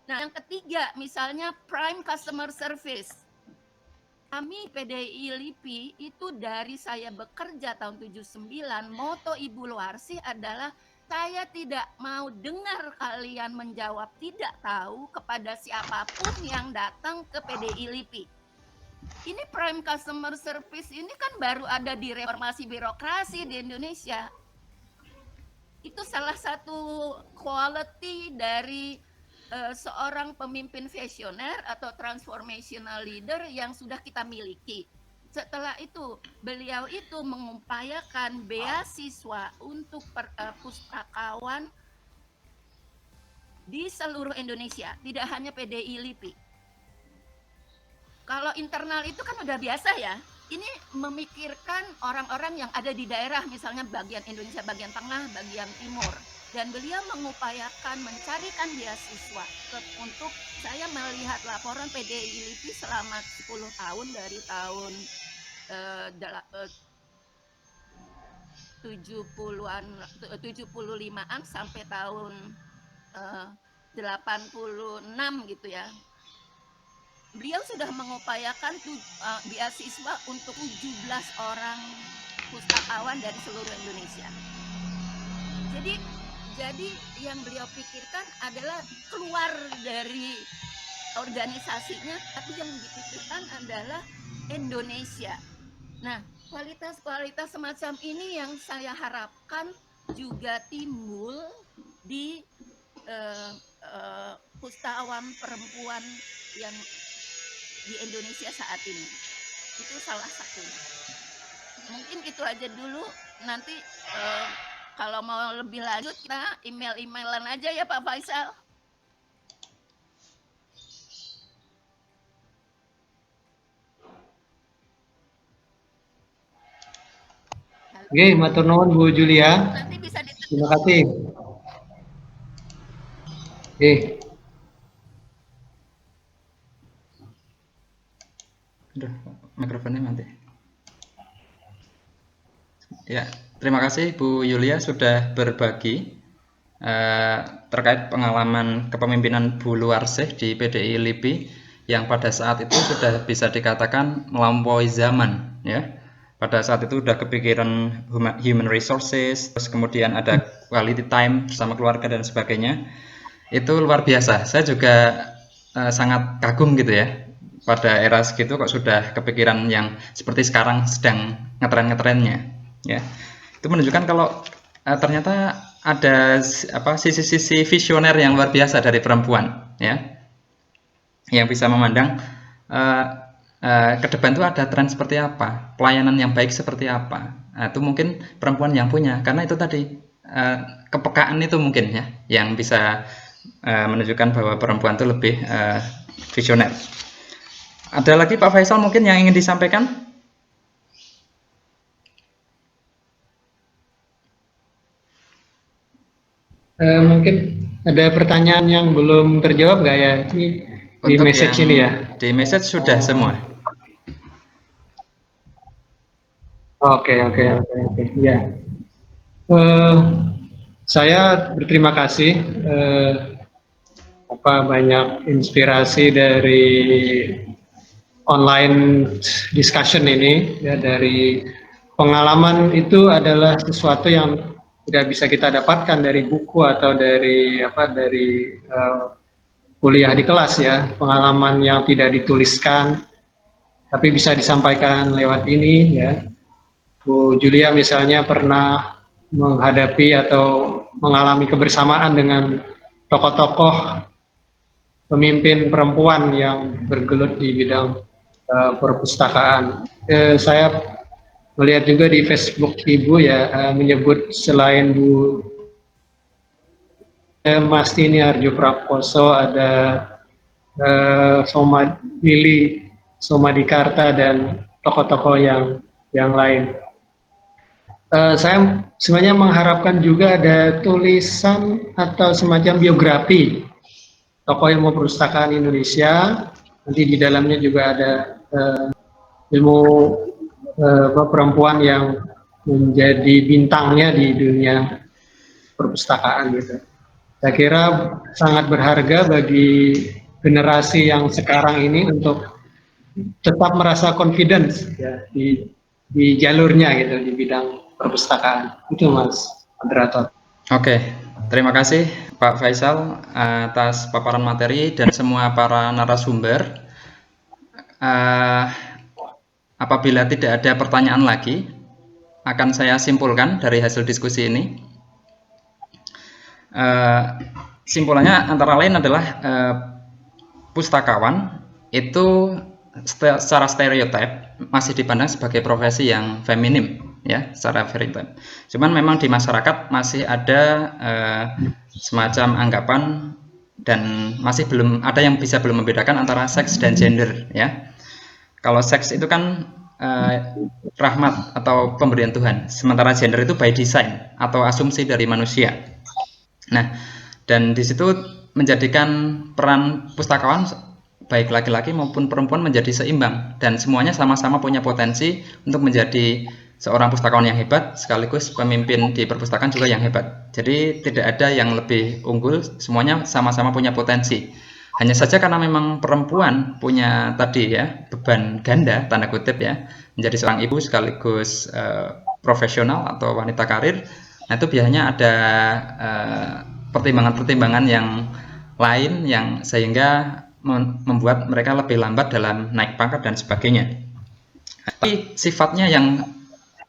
Nah, yang ketiga misalnya prime customer service. Kami PDI LIPI itu dari saya bekerja tahun 79, moto Ibu Luarsih adalah saya tidak mau dengar kalian menjawab tidak tahu kepada siapapun yang datang ke PDI LIPI. Ini prime customer service ini kan baru ada di reformasi birokrasi di Indonesia. Itu salah satu quality dari seorang pemimpin visioner atau transformational leader yang sudah kita miliki. Setelah itu, beliau itu mengupayakan beasiswa untuk pustakawan di seluruh Indonesia, tidak hanya PDI LIPI. Kalau internal itu kan udah biasa ya. Ini memikirkan orang-orang yang ada di daerah, misalnya bagian Indonesia bagian tengah, bagian timur. Dan beliau mengupayakan mencarikan beasiswa untuk saya melihat laporan PDI LIPI selama 10 tahun dari tahun 75-an sampai tahun 86 gitu ya. Beliau sudah mengupayakan beasiswa untuk 17 orang pustakawan dari seluruh Indonesia. Jadi yang beliau pikirkan adalah keluar dari organisasinya, tapi yang dipikirkan adalah Indonesia. Nah, kualitas-kualitas semacam ini yang saya harapkan juga timbul di pustakawan perempuan yang di Indonesia saat ini. Itu salah satunya. Mungkin itu aja dulu. Nanti kalau mau lebih lanjut kita email-emailan aja ya Pak Faisal. Oke, matur nuwun Bu Julia. Nanti bisa Terima kasih. Oke. Aduh, mikrofonnya mati. Ya, terima kasih Bu Yulia sudah berbagi terkait pengalaman kepemimpinan Bu Luarsih di PDI LIPI yang pada saat itu sudah bisa dikatakan melampaui zaman, ya. Pada saat itu sudah kepikiran human resources, terus kemudian ada quality time bersama keluarga dan sebagainya. Itu luar biasa. Saya juga sangat kagum gitu ya. Pada era segitu kok sudah kepikiran yang seperti sekarang sedang ngetren-ngetrennya, ya. Itu menunjukkan kalau ternyata ada sisi-sisi visioner yang luar biasa dari perempuan, ya, yang bisa memandang ke depan itu ada tren seperti apa, pelayanan yang baik seperti apa. Nah, itu mungkin perempuan yang punya, karena itu tadi kepekaan itu mungkin ya, yang bisa menunjukkan bahwa perempuan itu lebih visioner. Ada lagi Pak Faisal mungkin yang ingin disampaikan? Mungkin ada pertanyaan yang belum terjawab nggak ya di Untuk message yang ini ya? di message sudah semua. Oke, ya. Saya berterima kasih banyak inspirasi dari online discussion ini ya, dari pengalaman itu adalah sesuatu yang tidak bisa kita dapatkan dari buku atau dari kuliah di kelas ya, pengalaman yang tidak dituliskan tapi bisa disampaikan lewat ini ya. Bu Julia misalnya pernah menghadapi atau mengalami kebersamaan dengan tokoh-tokoh pemimpin perempuan yang bergelut di bidang perpustakaan. Saya melihat juga di Facebook Ibu ya, menyebut selain Bu Mastini Arjo Prakoso, ada Lili Somadikarta dan tokoh-tokoh yang lain. Saya sebenarnya mengharapkan juga ada tulisan atau semacam biografi tokoh ilmu perpustakaan Indonesia. Nanti di dalamnya juga ada ilmu perempuan yang menjadi bintangnya di dunia perpustakaan gitu. Saya kira sangat berharga bagi generasi yang sekarang ini untuk tetap merasa confidence ya, di jalurnya gitu di bidang perpustakaan. Itu Mas moderator. Oke, terima kasih Pak Faisal atas paparan materi dan semua para narasumber. Apabila tidak ada pertanyaan lagi, akan saya simpulkan dari hasil diskusi ini. Simpulannya antara lain adalah pustakawan itu secara stereotip masih dipandang sebagai profesi yang feminim ya, secara stereotip. Cuman memang di masyarakat masih ada semacam anggapan dan masih belum ada yang bisa belum membedakan antara seks dan gender ya. Kalau seks itu kan rahmat atau pemberian Tuhan, sementara gender itu by design atau asumsi dari manusia. Nah, dan di situ menjadikan peran pustakawan baik laki-laki maupun perempuan menjadi seimbang dan semuanya sama-sama punya potensi untuk menjadi seorang pustakawan yang hebat sekaligus pemimpin di perpustakaan juga yang hebat. Jadi tidak ada yang lebih unggul, semuanya sama-sama punya potensi. Hanya saja karena memang perempuan punya tadi ya beban ganda tanda kutip ya, menjadi seorang ibu sekaligus profesional atau wanita karir. Nah, itu biasanya ada pertimbangan-pertimbangan yang lain yang sehingga membuat mereka lebih lambat dalam naik pangkat dan sebagainya. Tapi sifatnya yang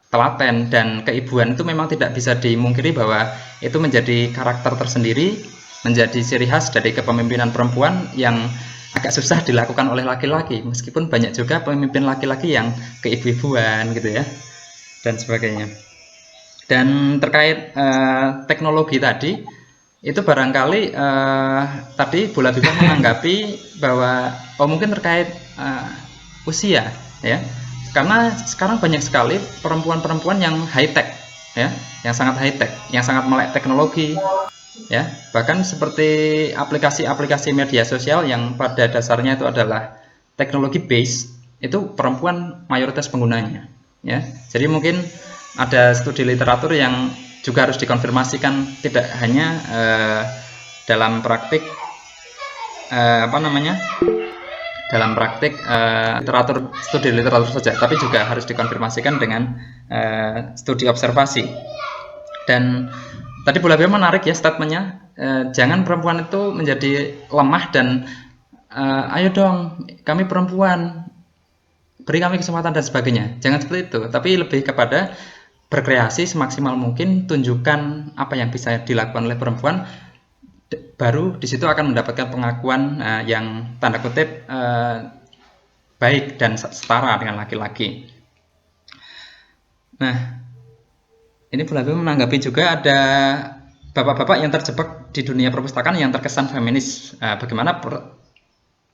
telaten dan keibuan itu memang tidak bisa dimungkiri bahwa itu menjadi karakter tersendiri, menjadi ciri khas dari kepemimpinan perempuan yang agak susah dilakukan oleh laki-laki, meskipun banyak juga pemimpin laki-laki yang keibu-ibuan gitu ya, dan sebagainya. Dan terkait teknologi tadi, itu barangkali tadi Bu Labibah menanggapi bahwa mungkin terkait usia ya, karena sekarang banyak sekali perempuan-perempuan yang high tech ya, yang sangat high tech, yang sangat melek teknologi ya, bahkan seperti aplikasi-aplikasi media sosial yang pada dasarnya itu adalah teknologi base, itu perempuan mayoritas penggunanya ya. Jadi mungkin ada studi literatur yang juga harus dikonfirmasikan, tidak hanya dalam praktik dalam praktik studi literatur saja, tapi juga harus dikonfirmasikan dengan studi observasi. Dan tadi Bu Labibah menarik ya statementnya, jangan perempuan itu menjadi lemah dan ayo dong kami perempuan, beri kami kesempatan dan sebagainya. Jangan seperti itu, tapi lebih kepada berkreasi semaksimal mungkin, tunjukkan apa yang bisa dilakukan oleh perempuan, baru di situ akan mendapatkan pengakuan yang tanda kutip baik dan setara dengan laki-laki. Nah, ini Bu Labi menanggapi juga ada bapak-bapak yang terjebak di dunia perpustakaan yang terkesan feminis. Bagaimana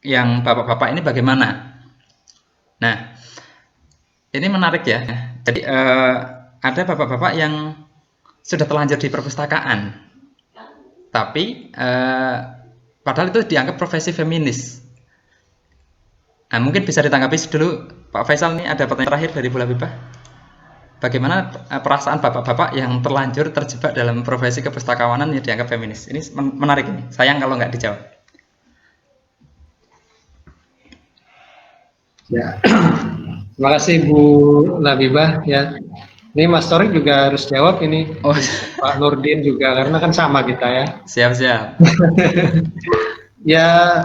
yang bapak-bapak ini bagaimana? Nah, ini menarik ya. Jadi ada bapak-bapak yang sudah terlanjur di perpustakaan, tapi padahal itu dianggap profesi feminis. Nah, mungkin bisa ditanggapi dulu Pak Faisal. Ini ada pertanyaan terakhir dari Bu Labibah. Bagaimana perasaan bapak-bapak yang terlanjur terjebak dalam profesi kepustakawanan yang dianggap feminis? Ini menarik ini. Sayang kalau nggak dijawab. Ya, terima kasih Bu Labibah ya. Ini Mas Torik juga harus jawab ini. Oh, Pak Nurdin juga, karena kan sama kita ya. siap-siap. Ya,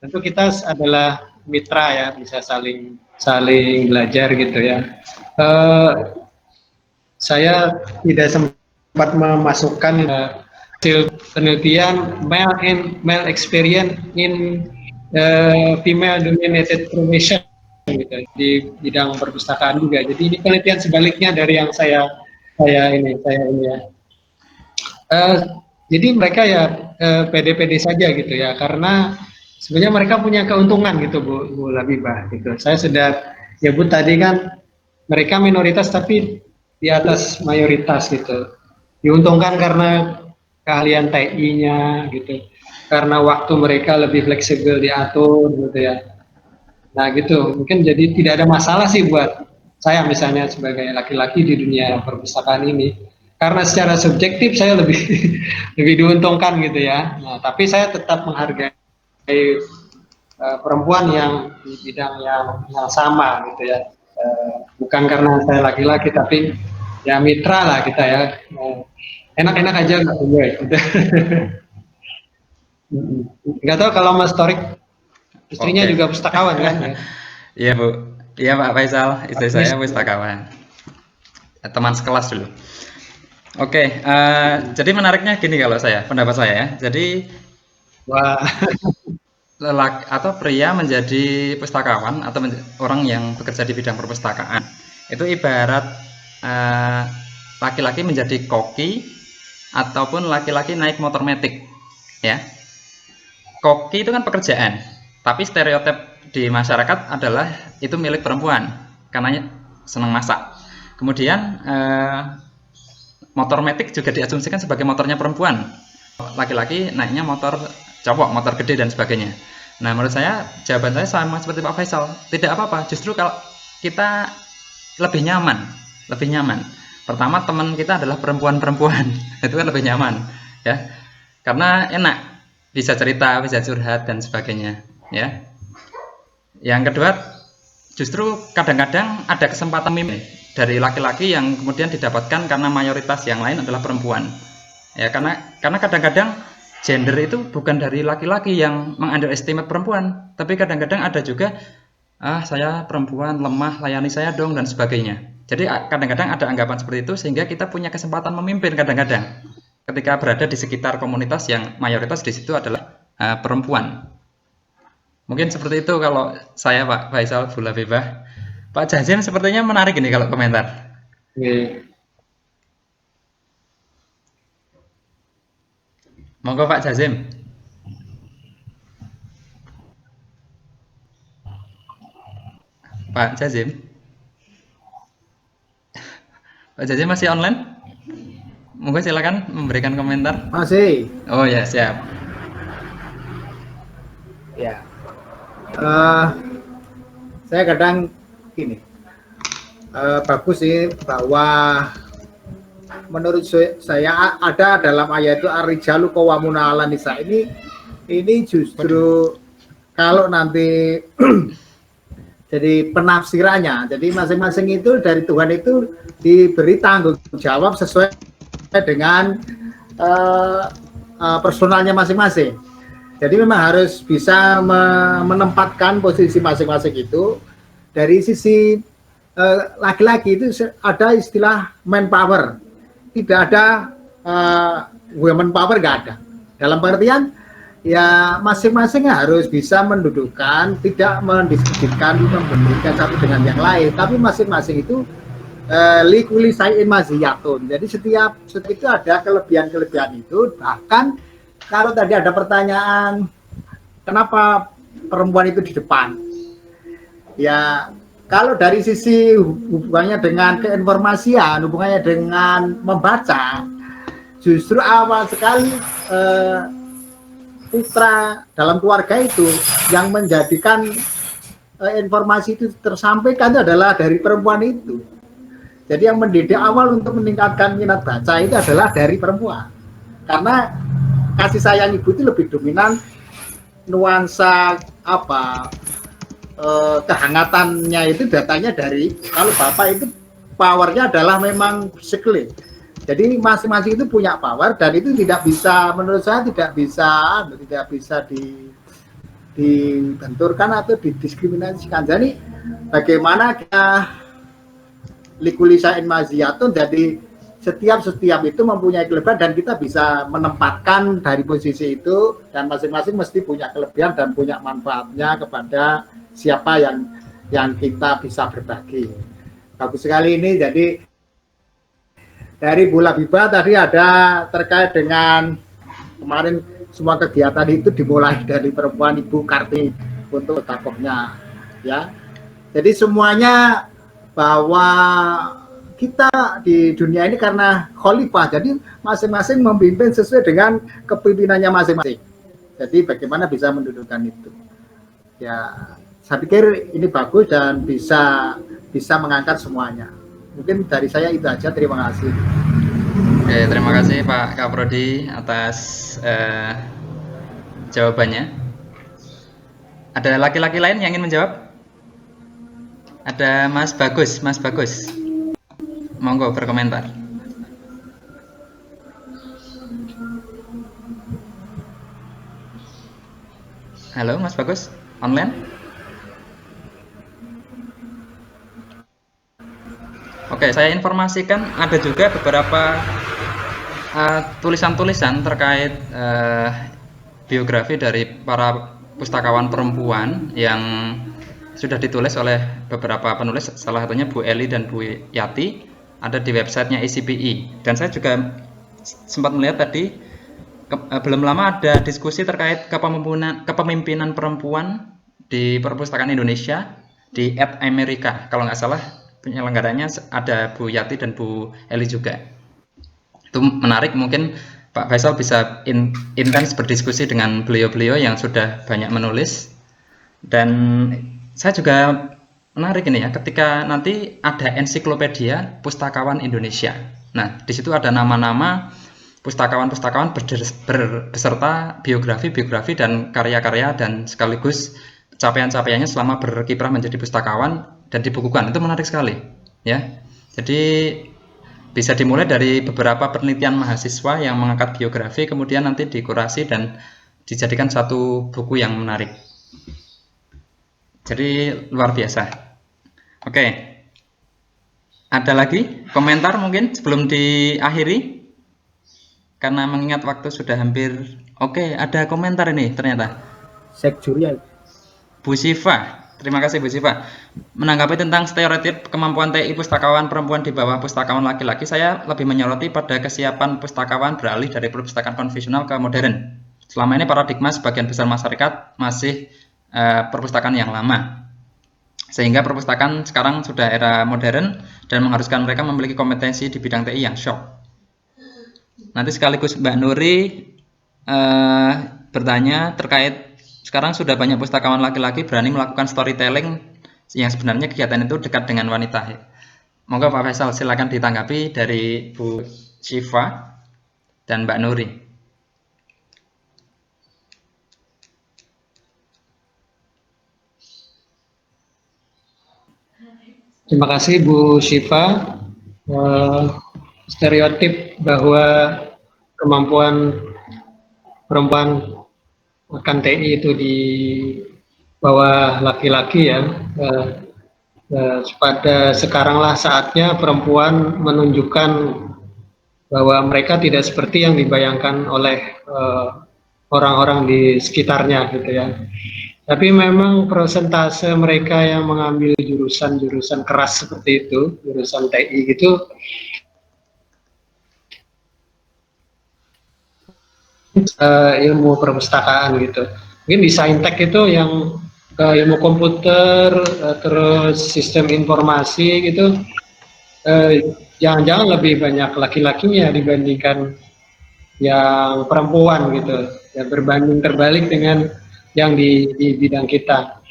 tentu kita adalah mitra ya, bisa saling belajar gitu ya. Saya tidak sempat memasukkan hasil penelitian male experience in female dominated profession gitu, di bidang perpustakaan juga. Jadi ini penelitian sebaliknya dari yang saya ini ya. Jadi mereka ya pede-pede saja gitu ya, karena sebenarnya mereka punya keuntungan gitu Bu Labibah gitu. Saya sudah nyebut tadi kan mereka minoritas tapi di atas mayoritas gitu. Diuntungkan karena keahlian TI-nya gitu. Karena waktu mereka lebih fleksibel diatur gitu ya. Nah gitu, mungkin jadi tidak ada masalah sih buat saya misalnya sebagai laki-laki di dunia perpustakaan ini. Karena secara subjektif saya lebih lebih diuntungkan gitu ya. Nah, tapi saya tetap menghargai perempuan yang di bidang yang sama gitu ya, bukan karena saya laki-laki tapi ya mitra lah kita ya, enak-enak aja nggak gue gitu. Nggak tahu kalau Mas Torik istrinya juga pustakawan kan ya? Iya Bu, iya Pak Faisal, istri saya pustakawan, teman sekelas dulu. Oke, jadi menariknya gini kalau pendapat saya ya. Jadi Wah. lelaki atau pria menjadi pustakawan atau orang yang bekerja di bidang perpustakaan itu ibarat laki-laki menjadi koki ataupun laki-laki naik motor metik ya. Koki itu kan pekerjaan, tapi stereotip di masyarakat adalah itu milik perempuan karena senang masak. Kemudian motor metik juga diasumsikan sebagai motornya perempuan, laki-laki naiknya motor cowok, motor gede dan sebagainya. Nah, menurut saya jawaban saya sama seperti Pak Faisal, tidak apa-apa. Justru kalau kita lebih nyaman. Pertama, teman kita adalah perempuan-perempuan, itu kan lebih nyaman, ya, karena enak, bisa cerita, bisa curhat dan sebagainya, ya. Yang kedua, justru kadang-kadang ada kesempatan mimpi dari laki-laki yang kemudian didapatkan karena mayoritas yang lain adalah perempuan, ya, karena kadang-kadang gender itu bukan dari laki-laki yang meng-underestimate perempuan, tapi kadang-kadang ada juga, saya perempuan lemah, layani saya dong dan sebagainya. Jadi kadang-kadang ada anggapan seperti itu sehingga kita punya kesempatan memimpin kadang-kadang ketika berada di sekitar komunitas yang mayoritas di situ adalah perempuan. Mungkin seperti itu kalau saya Pak Faisal, Bu Labibah. Pak Jazim sepertinya menarik ini kalau komentar. Monggo Pak Jazim. Pak Jazim. Pak Jazim masih online? Monggo silakan memberikan komentar. Masih. Oh ya, siap. Ya. Saya kadang gini. Bagus sih bahwa menurut saya ada dalam ayat itu ar-rijalu qawwamuna 'alan nisa. Ini justru kalau nanti jadi penafsirannya, jadi masing-masing itu dari Tuhan itu diberi tanggung jawab sesuai dengan personalnya masing-masing. Jadi memang harus bisa menempatkan posisi masing-masing itu dari sisi laki-laki itu ada istilah manpower, tidak ada women power, nggak ada. Dalam pengertian ya masing-masing harus bisa mendudukkan, tidak mendiskusikan, membandingkan satu dengan yang lain, tapi masing-masing itu likuli sayin maziyatun. Jadi setiap itu ada kelebihan-kelebihan itu. Bahkan kalau tadi ada pertanyaan kenapa perempuan itu di depan, ya kalau dari sisi hubungannya dengan keinformasian, hubungannya dengan membaca, justru awal sekali putra dalam keluarga itu yang menjadikan informasi itu tersampaikan itu adalah dari perempuan itu. Jadi yang mendidik awal untuk meningkatkan minat baca itu adalah dari perempuan. Karena kasih sayang ibu itu lebih dominan, nuansa kehangatannya itu datanya dari, kalau bapak itu powernya adalah memang physically. Jadi masing-masing itu punya power dan itu tidak bisa, menurut saya tidak bisa dibenturkan atau didiskriminasikan. Jadi bagaimana kita likulisain maziyatun, jadi setiap itu mempunyai kelebihan dan kita bisa menempatkan dari posisi itu, dan masing-masing mesti punya kelebihan dan punya manfaatnya kepada siapa yang kita bisa berbagi. Bagus sekali ini. Jadi dari Bu Labiba tadi ada terkait dengan kemarin semua kegiatan itu dimulai dari perempuan, Ibu Kartini untuk tokohnya, ya. Jadi semuanya bahwa kita di dunia ini karena khalifah, jadi masing-masing memimpin sesuai dengan kepemimpinannya masing-masing. Jadi bagaimana bisa mendudukkan itu? Ya, saya pikir ini bagus dan bisa mengangkat semuanya. Mungkin dari saya itu aja. Terima kasih. Oke, terima kasih Pak Kaprodi atas jawabannya. Ada laki-laki lain yang ingin menjawab? Ada Mas Bagus, monggo berkomentar. Halo Mas Bagus, online? Oke, saya informasikan ada juga beberapa tulisan-tulisan terkait biografi dari para pustakawan perempuan yang sudah ditulis oleh beberapa penulis, salah satunya Bu Eli dan Bu Yati, ada di websitenya ICPI. Dan saya juga sempat melihat tadi belum lama ada diskusi terkait kepemimpinan perempuan di perpustakaan Indonesia di @Amerika. Kalau nggak salah penyelenggaranya ada Bu Yati dan Bu Eli juga. Itu menarik, mungkin Pak Faisal bisa intens berdiskusi dengan beliau-beliau yang sudah banyak menulis. Dan saya juga menarik ini ya, ketika nanti ada ensiklopedia pustakawan Indonesia. Nah, di situ ada nama-nama pustakawan-pustakawan beserta biografi dan karya-karya dan sekaligus capaian-capaiannya selama berkiprah menjadi pustakawan dan dibukukan. Itu menarik sekali, ya. Jadi bisa dimulai dari beberapa penelitian mahasiswa yang mengangkat biografi, kemudian nanti dikurasi dan dijadikan satu buku yang menarik. Jadi luar biasa. Oke, ada lagi komentar mungkin sebelum diakhiri? Karena mengingat waktu sudah hampir. Oke, ada komentar ini ternyata. Sekjuria. Bu Siva, terima kasih Bu Siva. Menanggapi tentang stereotip kemampuan TI pustakawan perempuan di bawah pustakawan laki-laki, saya lebih menyoroti pada kesiapan pustakawan beralih dari perpustakaan konvensional ke modern. Selama ini paradigma sebagian besar masyarakat masih perpustakaan yang lama, sehingga perpustakaan sekarang sudah era modern dan mengharuskan mereka memiliki kompetensi di bidang TI yang shock. Nanti sekaligus Mbak Nuri bertanya terkait sekarang sudah banyak pustakawan laki-laki berani melakukan storytelling yang sebenarnya kegiatan itu dekat dengan wanita. Monggo Pak Faisal silakan ditanggapi dari Bu Syifa dan Mbak Nuri. Terima kasih Bu Syifa. Stereotip bahwa kemampuan perempuan akan TI itu di bawah laki-laki ya, pada sekaranglah saatnya perempuan menunjukkan bahwa mereka tidak seperti yang dibayangkan oleh orang-orang di sekitarnya gitu ya. Tapi memang persentase mereka yang mengambil jurusan-jurusan keras seperti itu, jurusan TI gitu, ilmu perpustakaan gitu. Mungkin di Saintek itu yang ilmu komputer, terus sistem informasi gitu, jangan-jangan lebih banyak laki-lakinya dibandingkan yang perempuan gitu. Ya berbanding terbalik dengan yang di bidang kita.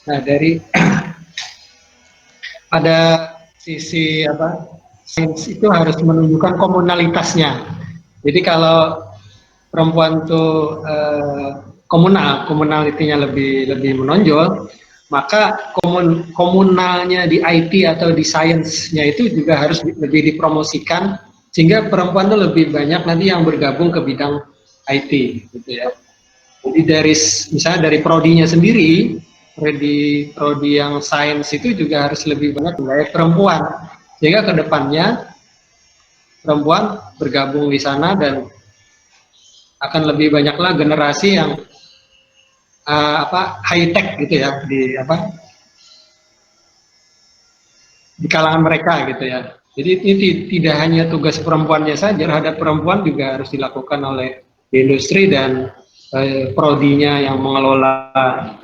Nah dari pada sisi apa, sains itu harus menunjukkan komunalitasnya. Jadi kalau perempuan tuh komunalitinya lebih menonjol, maka komunalnya di IT atau di sainsnya itu juga harus lebih dipromosikan sehingga perempuan tuh lebih banyak nanti yang bergabung ke bidang IT gitu ya. Jadi dari misalnya dari prodinya sendiri, prodi yang sains itu juga harus lebih banyak wilayah perempuan sehingga kedepannya perempuan bergabung di sana dan akan lebih banyaklah generasi yang high tech gitu ya di kalangan mereka gitu ya. Jadi ini tidak hanya tugas perempuannya saja, terhadap perempuan juga harus dilakukan oleh industri dan prodinya yang mengelola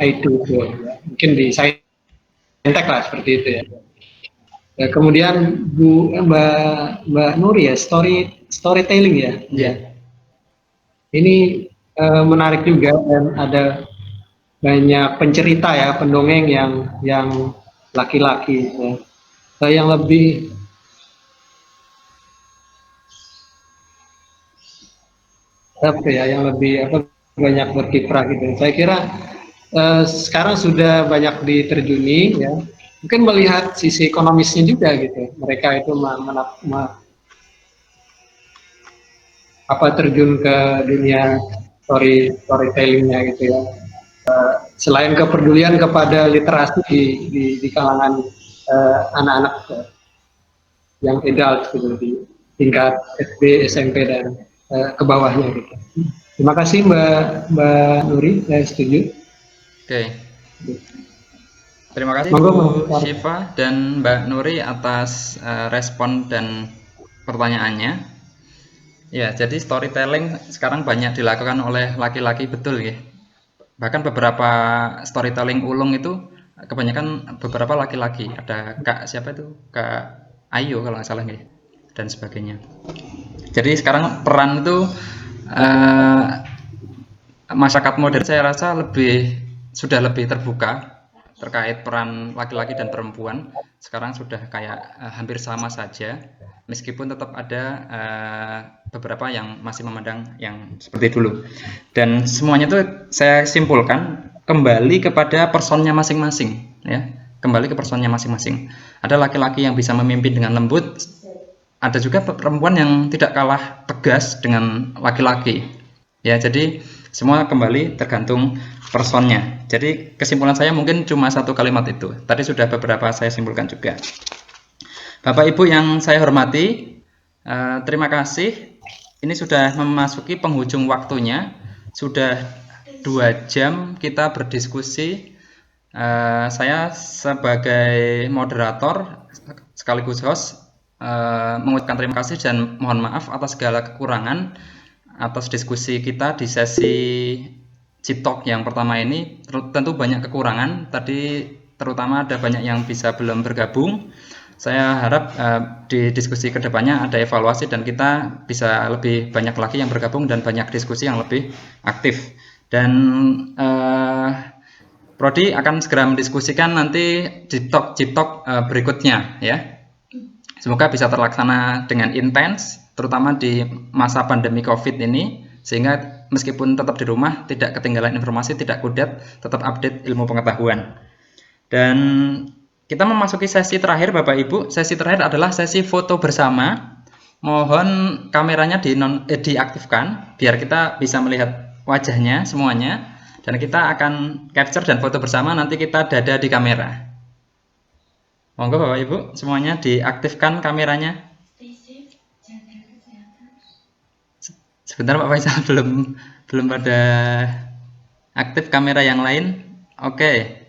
IT itu. Ya. Mungkin di Saintek lah seperti itu ya. Ya, kemudian Mbak Nuri ya, storytelling ya. Ya. Ini menarik juga dan ada banyak pencerita ya, pendongeng yang laki-laki ya. Yang lebih banyak berkiprah gitu. Saya kira sekarang sudah banyak diterjuni ya. Mungkin melihat sisi ekonomisnya juga gitu. Mereka itu terjun ke dunia storytellingnya gitu ya. Selain kepedulian kepada literasi di kalangan anak-anak yang adult gitu, di tingkat SD, SMP dan ke bawahnya gitu. Terima kasih Mbak Nuri, saya setuju. Oke. Terima kasih Monggo, Bu Mas. Syifa dan Mbak Nuri atas respon dan pertanyaannya. Ya, jadi storytelling sekarang banyak dilakukan oleh laki-laki, betul ya. Bahkan beberapa storytelling ulung itu kebanyakan beberapa laki-laki. Ada Kak siapa itu? Kak Ayu kalau nggak salah ya, dan sebagainya. Jadi sekarang peran itu masyarakat modern saya rasa sudah lebih terbuka terkait peran laki-laki dan perempuan. Sekarang sudah kayak hampir sama saja, meskipun tetap ada beberapa yang masih memandang yang seperti dulu. Dan semuanya itu saya simpulkan kembali kepada personnya masing-masing ya. Kembali ke personnya masing-masing. Ada laki-laki yang bisa memimpin dengan lembut, ada juga perempuan yang tidak kalah tegas dengan laki-laki. Ya, jadi semua kembali tergantung personnya. Jadi kesimpulan saya mungkin cuma satu kalimat itu. Tadi sudah beberapa saya simpulkan juga. Bapak Ibu yang saya hormati, terima kasih. Ini sudah memasuki penghujung waktunya. Sudah 2 jam kita berdiskusi. Saya sebagai moderator sekaligus host mengucapkan terima kasih dan mohon maaf atas segala kekurangan atas diskusi kita di sesi Ciptalk yang pertama ini. Tentu banyak kekurangan tadi, terutama ada banyak yang belum bergabung. Saya harap di diskusi kedepannya ada evaluasi dan kita bisa lebih banyak lagi yang bergabung dan banyak diskusi yang lebih aktif. Dan Prodi akan segera mendiskusikan nanti Ciptalk berikutnya ya. Semoga bisa terlaksana dengan intens, terutama di masa pandemi COVID ini, sehingga meskipun tetap di rumah, tidak ketinggalan informasi, tidak kudet, tetap update ilmu pengetahuan. Dan kita memasuki sesi terakhir Bapak Ibu. Sesi terakhir adalah sesi foto bersama. Mohon kameranya diaktifkan, biar kita bisa melihat wajahnya semuanya. Dan kita akan capture dan foto bersama, nanti kita dada di kamera. Monggo Bapak Ibu semuanya diaktifkan kameranya. Sebentar Pak Faisal, belum ada aktif kamera yang lain. Oke.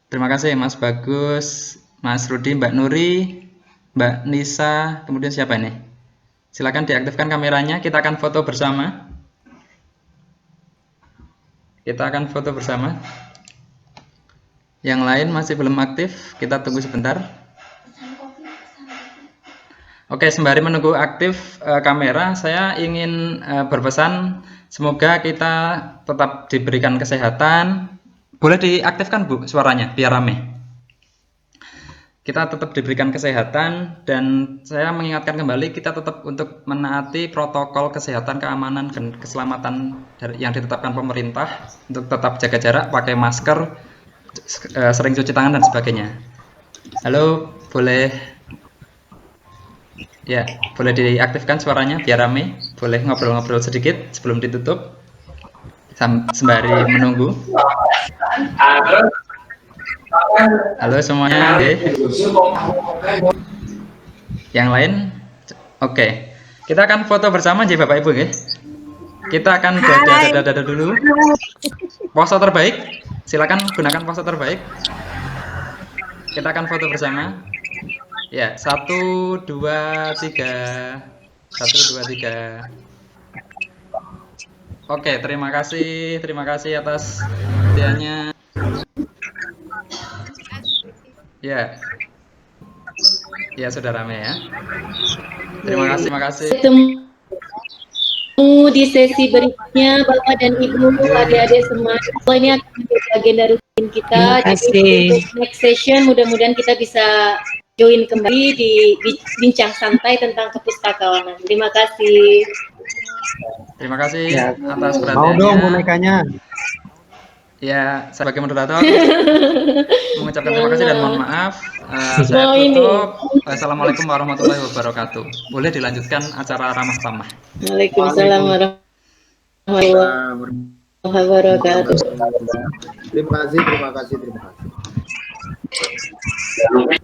Terima kasih Mas Bagus, Mas Rudi, Mbak Nuri, Mbak Nisa, kemudian siapa ini? Silakan diaktifkan kameranya, kita akan foto bersama. Kita akan foto bersama. Yang lain masih belum aktif, kita tunggu sebentar. Oke, sembari menunggu aktif kamera, saya ingin berpesan semoga kita tetap diberikan kesehatan. Boleh diaktifkan Bu suaranya biar rame. Kita tetap diberikan kesehatan dan saya mengingatkan kembali kita tetap untuk menaati protokol kesehatan, keamanan dan keselamatan yang ditetapkan pemerintah untuk tetap jaga jarak, pakai masker, sering cuci tangan dan sebagainya. Halo, boleh ya, boleh diaktifkan suaranya biar rame. Boleh ngobrol-ngobrol sedikit sebelum ditutup sembari menunggu. Halo semuanya. Yang lain? Oke. Kita akan foto bersama aja Bapak Ibu ya. Kita akan dada dulu. Pose terbaik. Silakan gunakan pose terbaik. Kita akan foto bersama. Ya, 1 2 3. 1 2 3. Oke, terima kasih atas perhatiannya. Ya, ya sudah rame ya. Terima kasih. Ketemu di sesi berikutnya Bapak dan Ibu, adik-adik semua. Ini akan menjadi agenda rutin kita. Jadi next session mudah-mudahan kita bisa join kembali di bincang santai tentang kepustakawanan. Terima kasih. Terima kasih atas Mau perhatiannya. dong bonekanya. Ya, saya sebagai moderator mengucapkan terima kasih dan mohon maaf. Saya tutup. Assalamualaikum warahmatullahi wabarakatuh. Boleh dilanjutkan acara ramah tamah. Waalaikumsalam warahmatullahi wabarakatuh. Terima kasih.